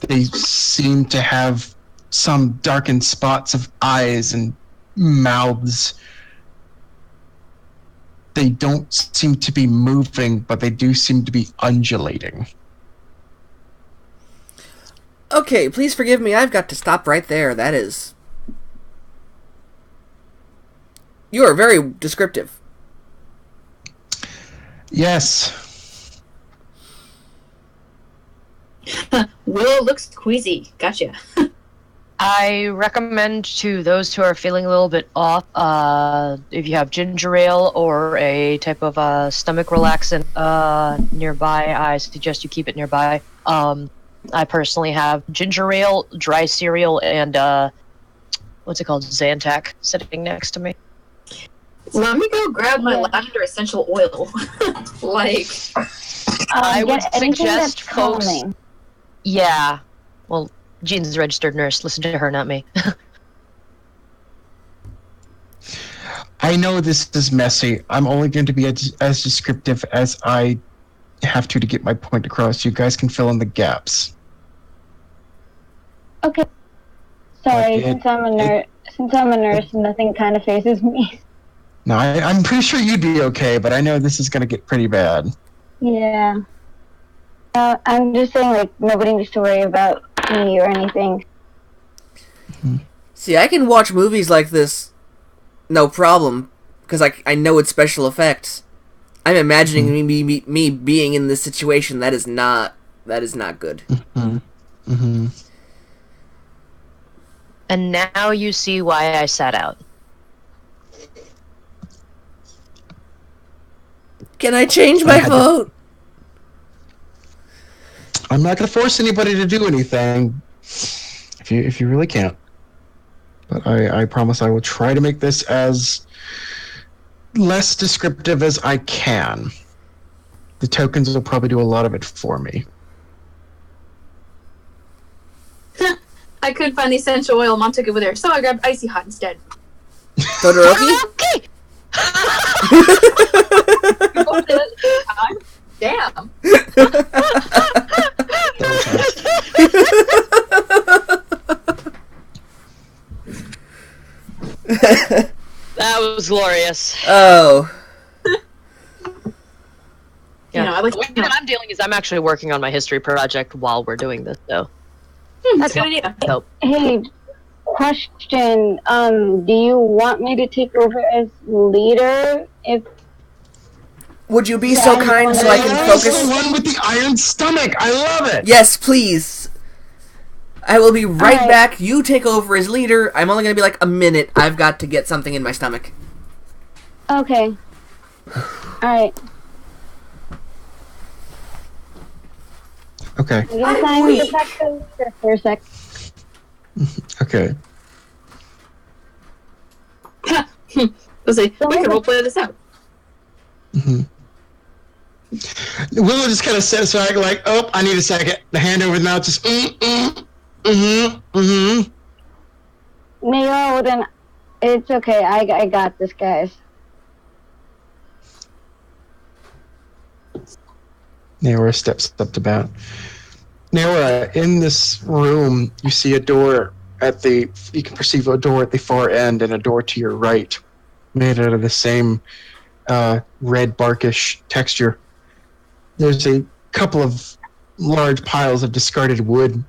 They seem to have some darkened spots of eyes and mouths. They don't seem to be moving, but they do seem to be undulating. Okay, please forgive me. I've got to stop right there. That is... You are very descriptive. Yes. Willow looks queasy. Gotcha. I recommend to those who are feeling a little bit off, if you have ginger ale or a type of stomach relaxant nearby, I suggest you keep it nearby. I personally have ginger ale, dry cereal, and what's it called, Zantac, sitting next to me. Let me go grab my lavender essential oil. Like, I would anything that's suggest folks. calming. Yeah, well, Jean's a registered nurse. Listen to her, not me. I know this is messy. I'm only going to be as descriptive as I have to get my point across. You guys can fill in the gaps. Okay. Sorry, since I'm a nurse, nothing kind of phases me. No, I'm pretty sure you'd be okay, but I know this is going to get pretty bad. Yeah. I'm just saying, like, nobody needs to worry about me or anything. See, I can watch movies like this, no problem, because I know it's special effects. I'm imagining me being in this situation. That is not good. And now you see why I sat out. Can I change my vote? I'm not going to force anybody to do anything, if you really can't. But I promise I will try to make this as less descriptive as I can. The tokens will probably do a lot of it for me. I couldn't find the essential oil. Mom took it with her, so I grabbed Icy Hot instead. Todoroki? Okay. Damn. That was glorious. Oh. You know, I like the way that I'm dealing is I'm actually working on my history project while we're doing this, so that's a good idea. help. Hey, question. Do you want me to take over as leader? Would you be so kind so I can That's the focus? one with the iron stomach. I love it. Yes, please. I will be right Alright. back. You take over as leader. I'm only going to be like a minute. I've got to get something in my stomach. Okay. Alright. Okay. I guess I'm the back to leader for a sec. Okay. Let's see. We can roleplay this out. Willow just kind of sits back like, oh, I need a second. The hand over the mouth just, No, then it's okay. I got this, guys. Naora steps up to bat. Naora, in this room, you see a door you can perceive a door at the far end and a door to your right, made out of the same red barkish texture. There's a couple of large piles of discarded wood.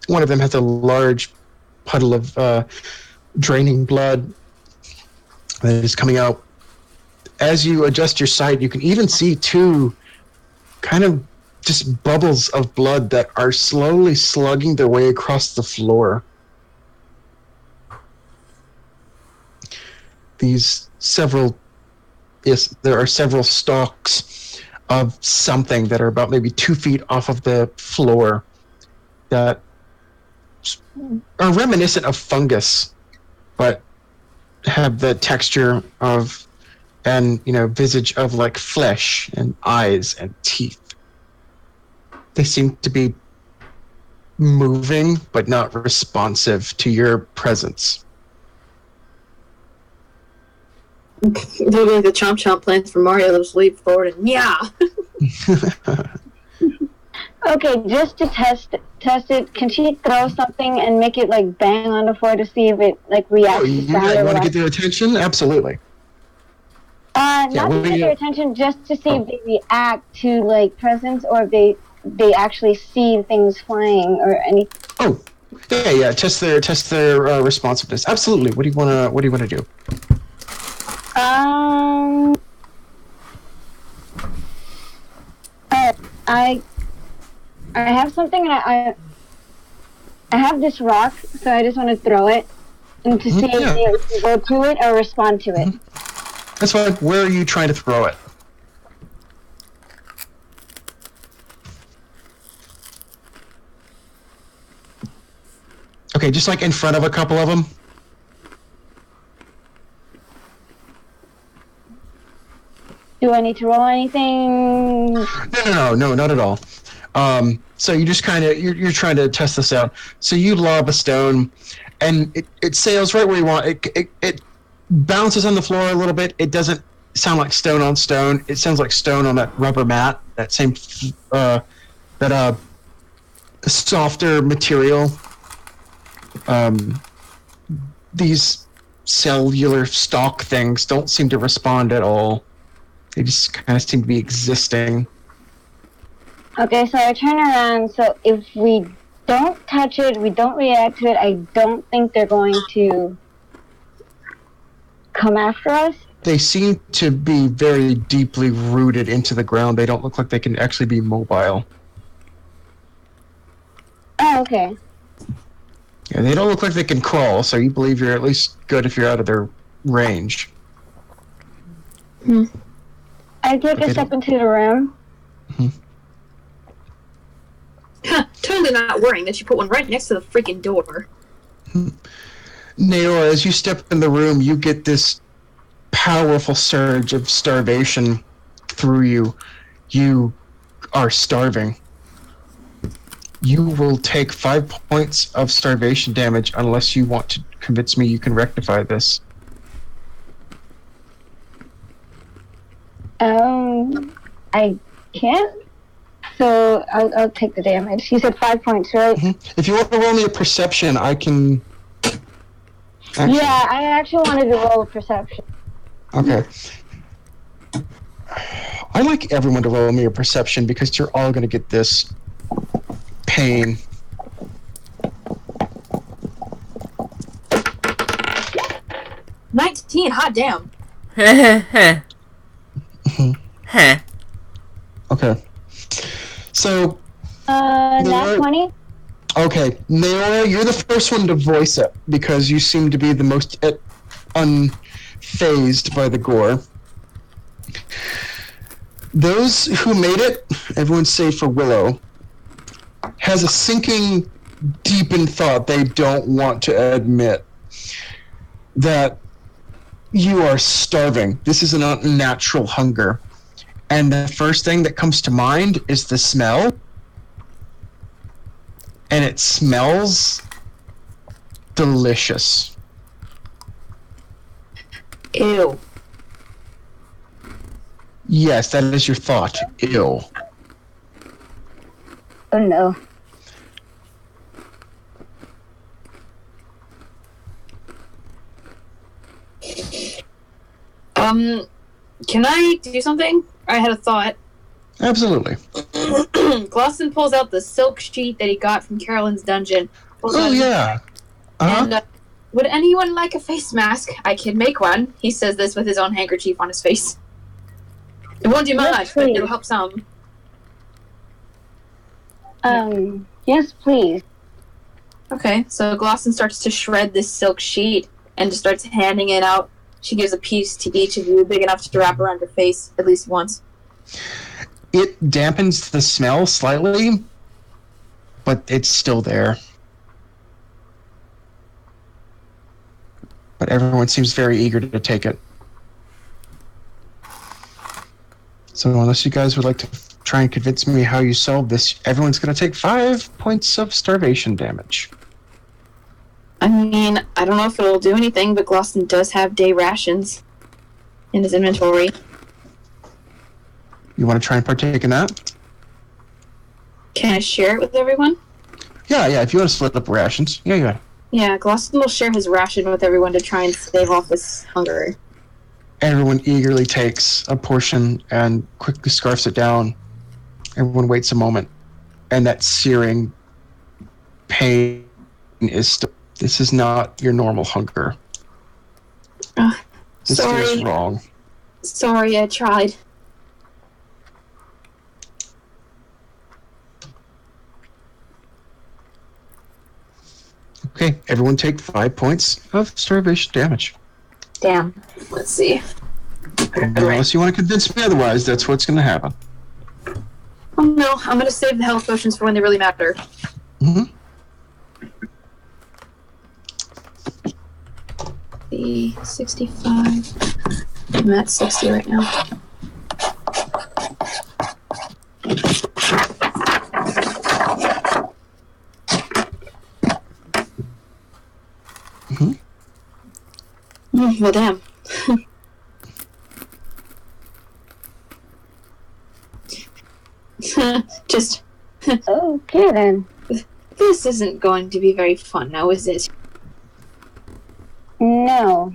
One of them has a large puddle of draining blood that is coming out. As you adjust your sight, you can even see two kind of just bubbles of blood that are slowly slugging their way across the floor. There are several stalks of something that are about maybe 2 feet off of the floor that are reminiscent of fungus, but have the texture of and visage of like flesh and eyes and teeth. They seem to be moving but not responsive to your presence. They're like the chomp chomp plants from Mario. They'll just leap forward and yeah. Okay, just to test it, can she throw something and make it like bang on the floor to see if it like reacts to sound? You want to get their attention? Absolutely. Not to get their attention, just to see if they react to like presence, or if they actually see things flying or anything. Oh, yeah. Test their responsiveness. Absolutely. What do you wanna do? I have something, and I have this rock, so I just want to throw it and to see if they go to it or respond to it. That's fine. Where are you trying to throw it? Okay, just like in front of a couple of them. Do I need to roll anything? No, not at all. So you just kind of you're trying to test this out. So you lob a stone, and it sails right where you want. It bounces on the floor a little bit. It doesn't sound like stone on stone. It sounds like stone on that rubber mat. That same softer material. These cellular stalk things don't seem to respond at all. They just kind of seem to be existing. Okay, so I turn around, so if we don't touch it, we don't react to it, I don't think they're going to come after us. They seem to be very deeply rooted into the ground. They don't look like they can actually be mobile. Oh, okay. Yeah, they don't look like they can crawl, so you believe you're at least good if you're out of their range. I take a step into the room. Totally not worrying that you put one right next to the freaking door. Naora, as you step in the room, you get this powerful surge of starvation through you. You are starving. You will take 5 points of starvation damage unless you want to convince me you can rectify this. I can't. So I'll take the damage. You said 5 points, right? If you want to roll me a perception, I can... Actually. Yeah, I actually wanted to roll a perception. Okay. I like everyone to roll me a perception because you're all going to get this pain. $19, hot damn. Okay. So... Nat 20? Okay, Naora, you're the first one to voice it because you seem to be the most unfazed by the gore. Those who made it, everyone save for Willow, has a sinking, deepened thought they don't want to admit that you are starving. This is an unnatural hunger. And the first thing that comes to mind is the smell. And it smells delicious. Ew. Yes, that is your thought. Ew. Oh no. Can I do something? I had a thought. Absolutely. Glosson pulls out the silk sheet that he got from Carolyn's dungeon. Oh, yeah. And, would anyone like a face mask? I can make one. He says this with his own handkerchief on his face. It won't do much, but it'll help some. Yes, please. Okay, so Glosson starts to shred this silk sheet and just starts handing it out. She gives a piece to each of you, big enough to wrap around your face at least once. It dampens the smell slightly, but it's still there. But everyone seems very eager to take it. So unless you guys would like to try and convince me how you solve this, everyone's going to take 5 points of starvation damage. I mean, I don't know if it'll do anything, but Glosson does have day rations in his inventory. You want to try and partake in that? Can I share it with everyone? Yeah, if you want to split up rations. Yeah. Yeah, Glosson will share his ration with everyone to try and stave off this hunger. Everyone eagerly takes a portion and quickly scarfs it down. Everyone waits a moment, and that searing pain is still... This is not your normal hunger. This Sorry. feels wrong. Sorry, I tried. Okay, everyone take 5 points of starvation damage. Damn. Let's see. And unless you want to convince me otherwise, that's what's going to happen. Oh no, I'm gonna save the health potions for when they really matter. Mm-hmm. The 65. I'm at 60 right now. Well, damn. Just... Okay, then. This isn't going to be very fun now, is it? No.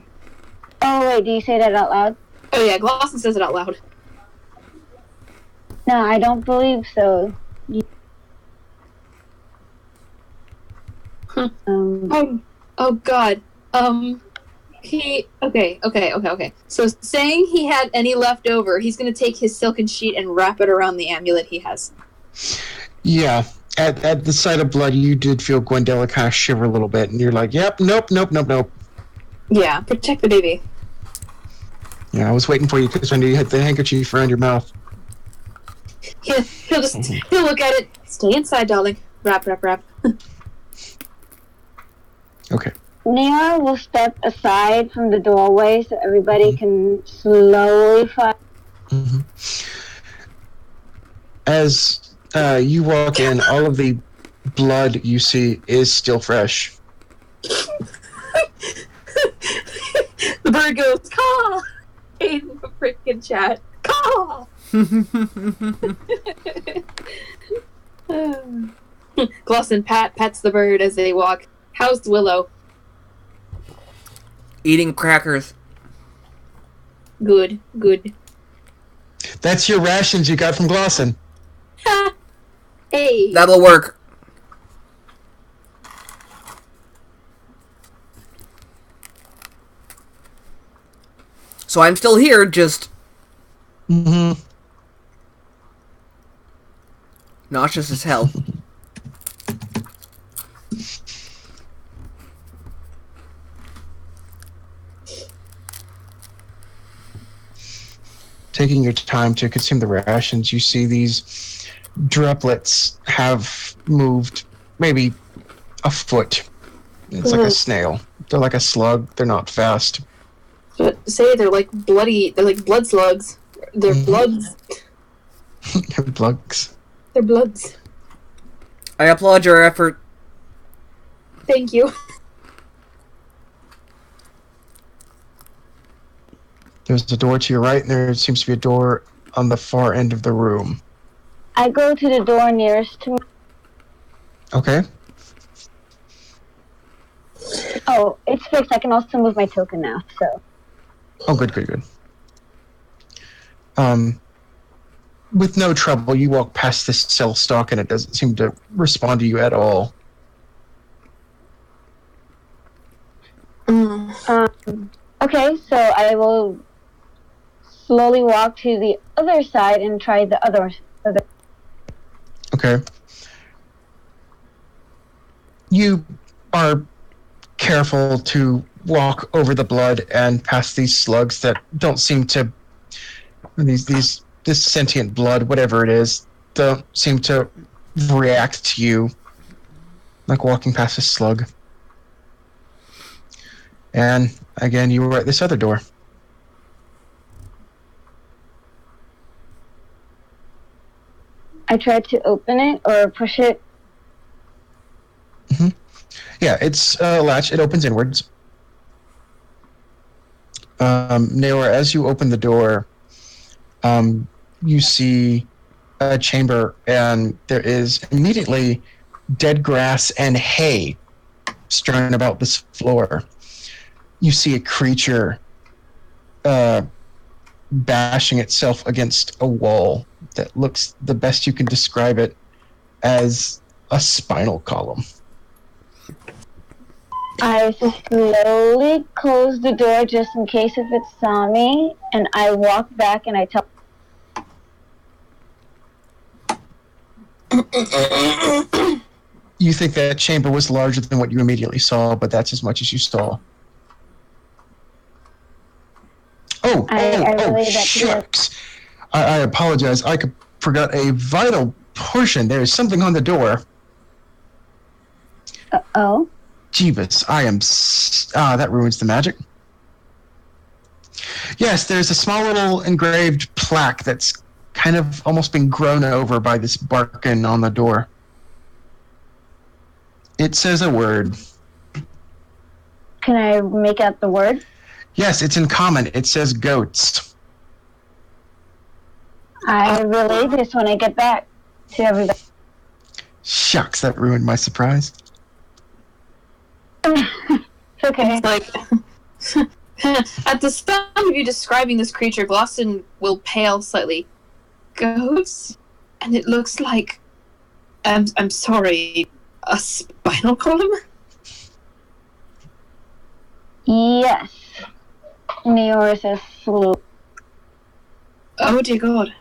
Oh, wait, do you say that out loud? Oh yeah, Glosson says it out loud. No, I don't believe so. Oh god. Okay. So saying he had any left over, he's gonna take his silken sheet and wrap it around the amulet he has. Yeah. At the sight of blood, you did feel Gwendella kind of shiver a little bit, and you're like, yep, nope. Yeah, protect the baby. Yeah, I was waiting for you because I knew you had the handkerchief around your mouth. He'll look at it. Stay inside, darling. Wrap. Okay. Neora will step aside from the doorway so everybody can slowly fly. Mm-hmm. As you walk in, all of the blood you see is still fresh. The bird goes, caw! In the freaking chat. Caw! Glosson pats the bird as they walk. How's Willow? Eating crackers. Good. That's your rations you got from Glosson. Hey! That'll work. So I'm still here, just Mm-hmm. nauseous as hell. Taking your time to consume the rations, you see these droplets have moved maybe a foot. It's like a snail. They're like a slug. They're not fast. But say they're like blood slugs. They're bloods. They're bugs. They're bloods. I applaud your effort. Thank you. There's a door to your right, and there seems to be a door on the far end of the room. I go to the door nearest to me. Okay. Oh, it's fixed. I can also move my token now, so. Oh, good. with no trouble, you walk past this cell stalk, and it doesn't seem to respond to you at all. Okay, so I will slowly walk to the other side and try the other. Okay. You are careful to walk over the blood and past these slugs that don't seem to this sentient blood, whatever it is, don't seem to react to you like walking past a slug. And again, you were at this other door. I tried to open it or push it. Yeah, it's a latch. It opens inwards. Naylor, as you open the door, you see a chamber, and there is immediately dead grass and hay strewn about this floor. You see a creature bashing itself against a wall that looks, the best you can describe it, as a spinal column. I slowly close the door just in case if it saw me, and I walk back and I tell. You think that chamber was larger than what you immediately saw, but that's as much as you saw. Shucks! I apologize. I forgot a vital portion. There is something on the door. Oh? Jeebus, that ruins the magic. Yes, there's a small little engraved plaque that's kind of almost been grown over by this barking on the door. It says a word. Can I make out the word? Yes, it's in common. It says goats. I relay this when I get back to everybody. Shucks, that ruined my surprise. It's okay. It's like, at the sound of you describing this creature, Glosson will pale slightly. Goats? And it looks like, I'm sorry, a spinal column? Yes. Neor says slow. Oh dear God.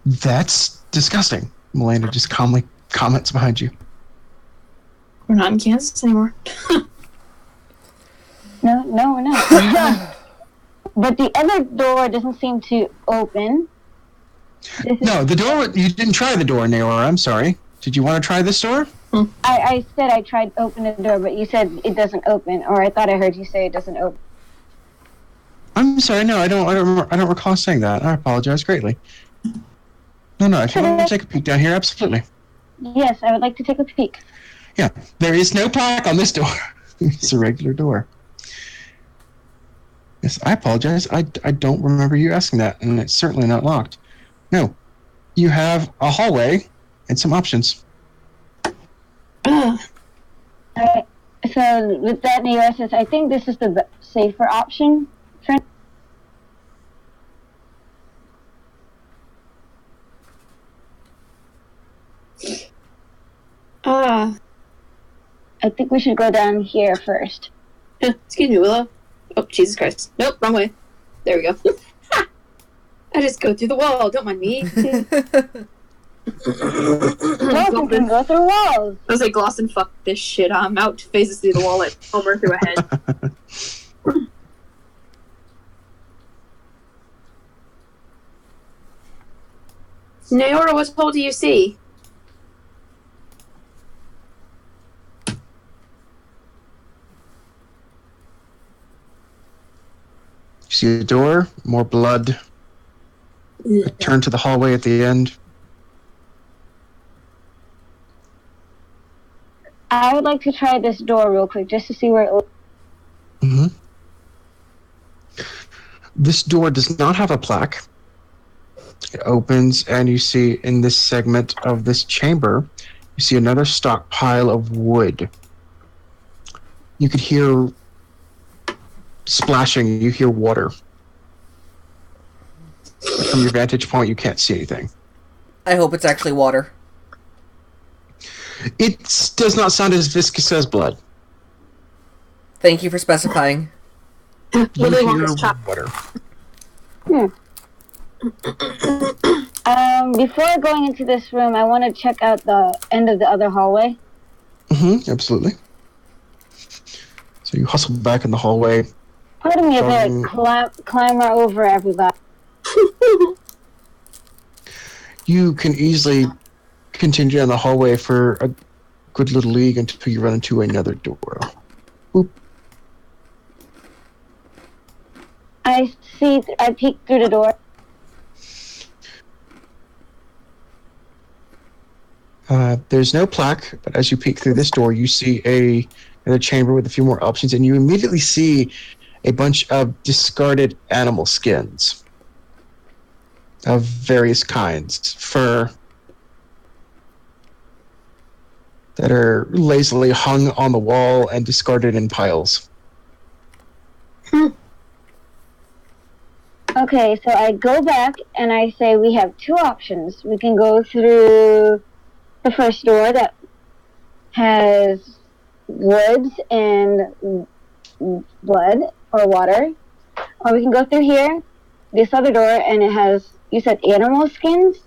That's disgusting. Melinda just calmly comments behind you. We're not in Kansas anymore. No, we're not. But the other door doesn't seem to open. No, the door, you didn't try the door, Naylor. I'm sorry. Did you want to try this door? I said I tried to open the door, but you said it doesn't open, or I thought I heard you say it doesn't open. I'm sorry, no, I don't recall saying that. I apologize greatly. No, if you want to take a peek down here, absolutely. Yes, I would like to take a peek. Yeah, there is no plaque on this door. It's a regular door. Yes, I apologize. I don't remember you asking that, and it's certainly not locked. No, you have a hallway and some options. Alright, so with that, Neor says, I think this is the safer option. I think we should go down here first. Excuse me, Willow. Oh, Jesus Christ. Nope, wrong way. There we go. I just go through the wall, don't mind me. Glosson can go through walls. I was like, Glosson, fuck this shit. I'm out. Phases through the wall like Homer through a head. Naora, what hole do you see? You see a door, more blood. A turn to the hallway at the end. I would like to try this door real quick, just to see where it opens. This door does not have a plaque. It opens, and you see in this segment of this chamber, you see another stockpile of wood. You could hear splashing, you hear water From your vantage point, you can't see anything. I hope it's actually water. It does not sound as viscous as blood. Thank you for specifying. Willy You hear Wonka's chop. water. Before going into this room, I want to check out the end of the other hallway. Absolutely. So you hustle back in the hallway. Pardon me if I clamber over everybody. You can easily continue down the hallway for a good little league until you run into another door. Oop. I peek through the door. There's no plaque, but as you peek through this door, you see another chamber with a few more options, and you immediately see a bunch of discarded animal skins of various kinds, fur, that are lazily hung on the wall and discarded in piles. Okay, so I go back and I say we have two options. We can go through the first door that has woods and blood or water, or we can go through here, this other door, and it has, you said animal skins?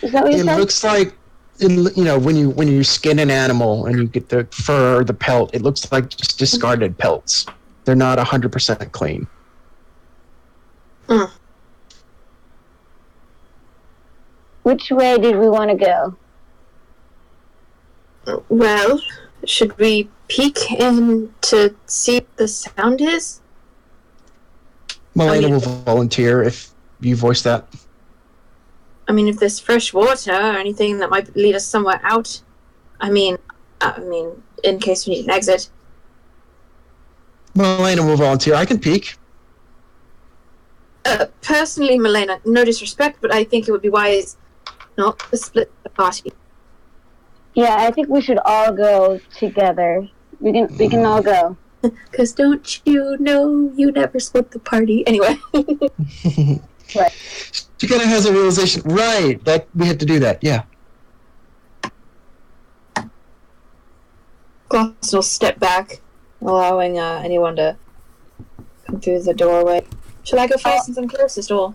Is that what you said? It looks like, when you skin an animal and you get the fur or the pelt, it looks like just discarded pelts. They're not 100% clean. Which way did we want to go? Well, should we peek in to see what the sound is? Milena will volunteer if you voice that. I mean, if there's fresh water or anything that might lead us somewhere out. I mean, in case we need an exit. Milena will volunteer. I can peek. Personally, Milena, no disrespect, but I think it would be wise not to split the party. Yeah, I think we should all go together. We can all go. Because don't you know you never split the party? Anyway. Right. She kind of has a realization. Right, that we have to do that, yeah. Glosson will step back, allowing anyone to come through the doorway. Shall I go first since I'm closest, or?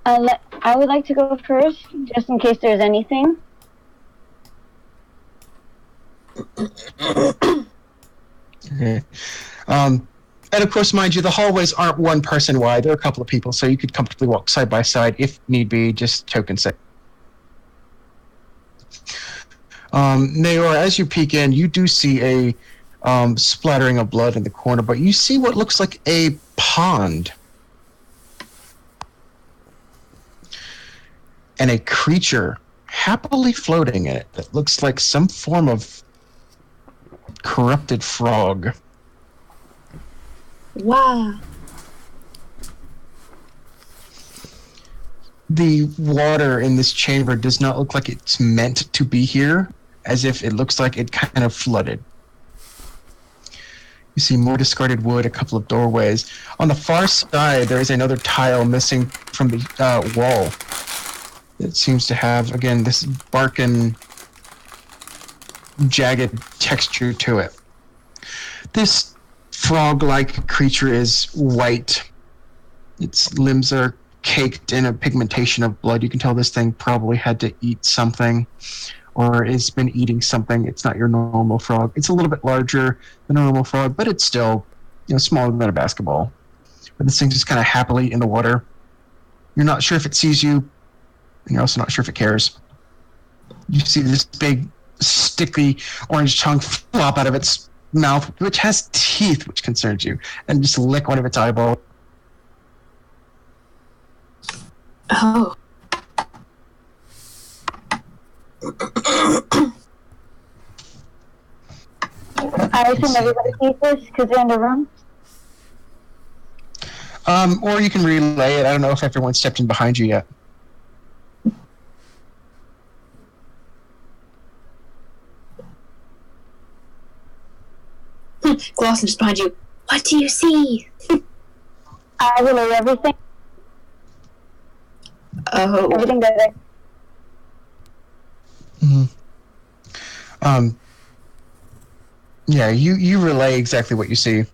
I would like to go first, just in case there's anything. Okay. And of course, mind you, the hallways aren't one person wide. There are a couple of people, so you could comfortably walk side by side if need be, just token sake. Naor, as you peek in, you do see a splattering of blood in the corner, but you see what looks like a pond. And a creature happily floating in it that looks like some form of corrupted frog. Wow. The water in this chamber does not look like it's meant to be here, as if it looks like it kind of flooded. You see more discarded wood, a couple of doorways. On the far side, there is another tile missing from the wall. It seems to have, again, this barken, jagged texture to it. This frog-like creature is white. Its limbs are caked in a pigmentation of blood. You can tell this thing probably had to eat something or has been eating something. It's not your normal frog. It's a little bit larger than a normal frog, but it's still, smaller than a basketball. But this thing's just kind of happily in the water. You're not sure if it sees you, and you're also not sure if it cares. You see this big, sticky orange chunk flop out of its mouth, which has teeth, which concerns you, and just lick one of its eyeballs. Oh. I assume everybody sees this because they're in the room. Or you can relay it. I don't know if everyone stepped in behind you yet. Glosson just behind you. What do you see? I relay everything. Oh. Everything that I. Yeah, you relay exactly what you see.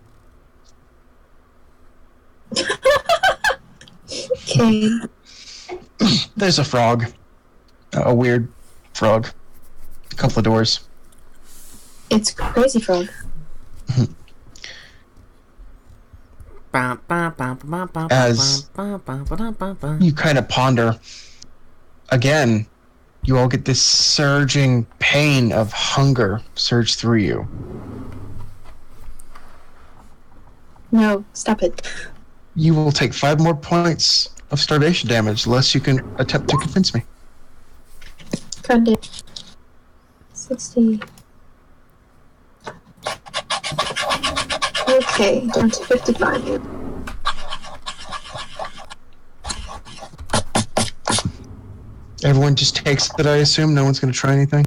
Okay. There's a frog. A weird frog. A couple of doors. It's Crazy Frog. As you kind of ponder, again, you all get this surging pain of hunger surge through you. No, stop it. You will take 5 more points of starvation damage, unless you can attempt to convince me. Friend it. 60. Okay, down to 55. Everyone just takes it, I assume? No one's going to try anything?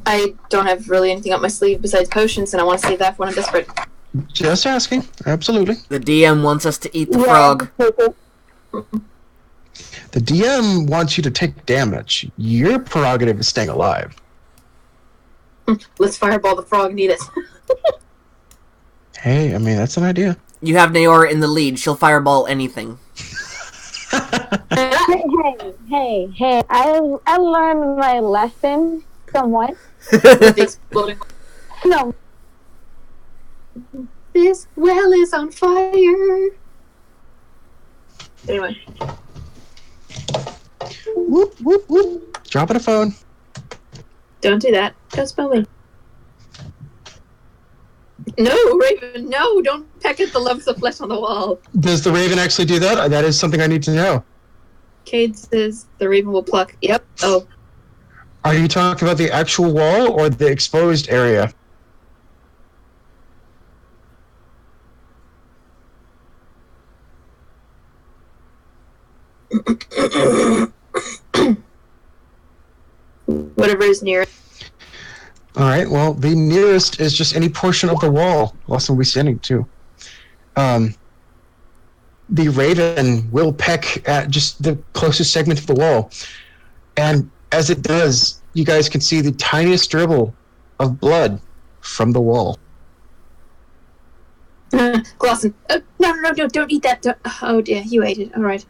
I don't have really anything up my sleeve besides potions, and I want to save that for when I'm desperate. Just asking. Absolutely. The DM wants us to eat the frog. The DM wants you to take damage. Your prerogative is staying alive. Let's fireball the frog and eat it. Hey, I mean, that's an idea. You have Naora in the lead. She'll fireball anything. Hey! I learned my lesson somewhat. With the exploding. No, This well is on fire. Anyway. Whoop, whoop, whoop. Dropping a phone. Don't do that. Don't spell me. No, Raven, no! Don't peck at the lumps of flesh on the wall. Does the Raven actually do that? That is something I need to know. Cade says the Raven will pluck. Yep. Oh. Are you talking about the actual wall or the exposed area? Whatever is near. Alright, well, the nearest is just any portion of the wall. Lawson will be standing too. The Raven will peck at just the closest segment of the wall. And as it does, you guys can see the tiniest dribble of blood from the wall. Glosson. No, don't eat that. Oh dear, you ate it. Alright.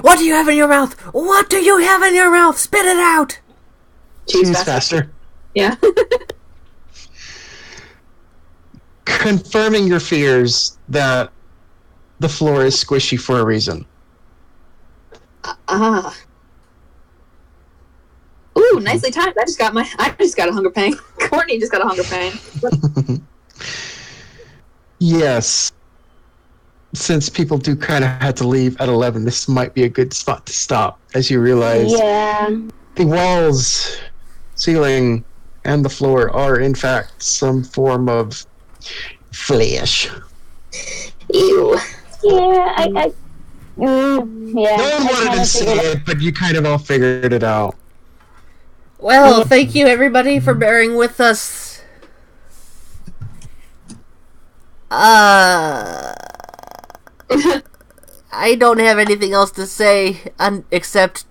What do you have in your mouth? What do you have in your mouth? Spit it out! Cheese faster. Yeah. Confirming your fears that the floor is squishy for a reason. Ooh, nicely timed. I just got a hunger pang. Courtney just got a hunger pang. Yes. Since people do kind of have to leave at 11, this might be a good spot to stop, as you realize the walls, ceiling, and the floor are, in fact, some form of flesh. Ew. yeah, yeah. No one wanted to see it, but you kind of all figured it out. Well, thank you everybody for bearing with us. I don't have anything else to say, except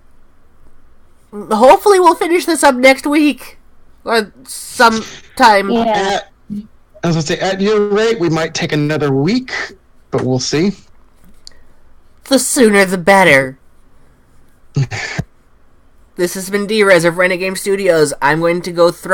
hopefully we'll finish this up next week. Or sometime. Yeah. As I say, at your rate, we might take another week, but we'll see. The sooner the better. This has been D-Rez of Renegade Studios. I'm going to go throw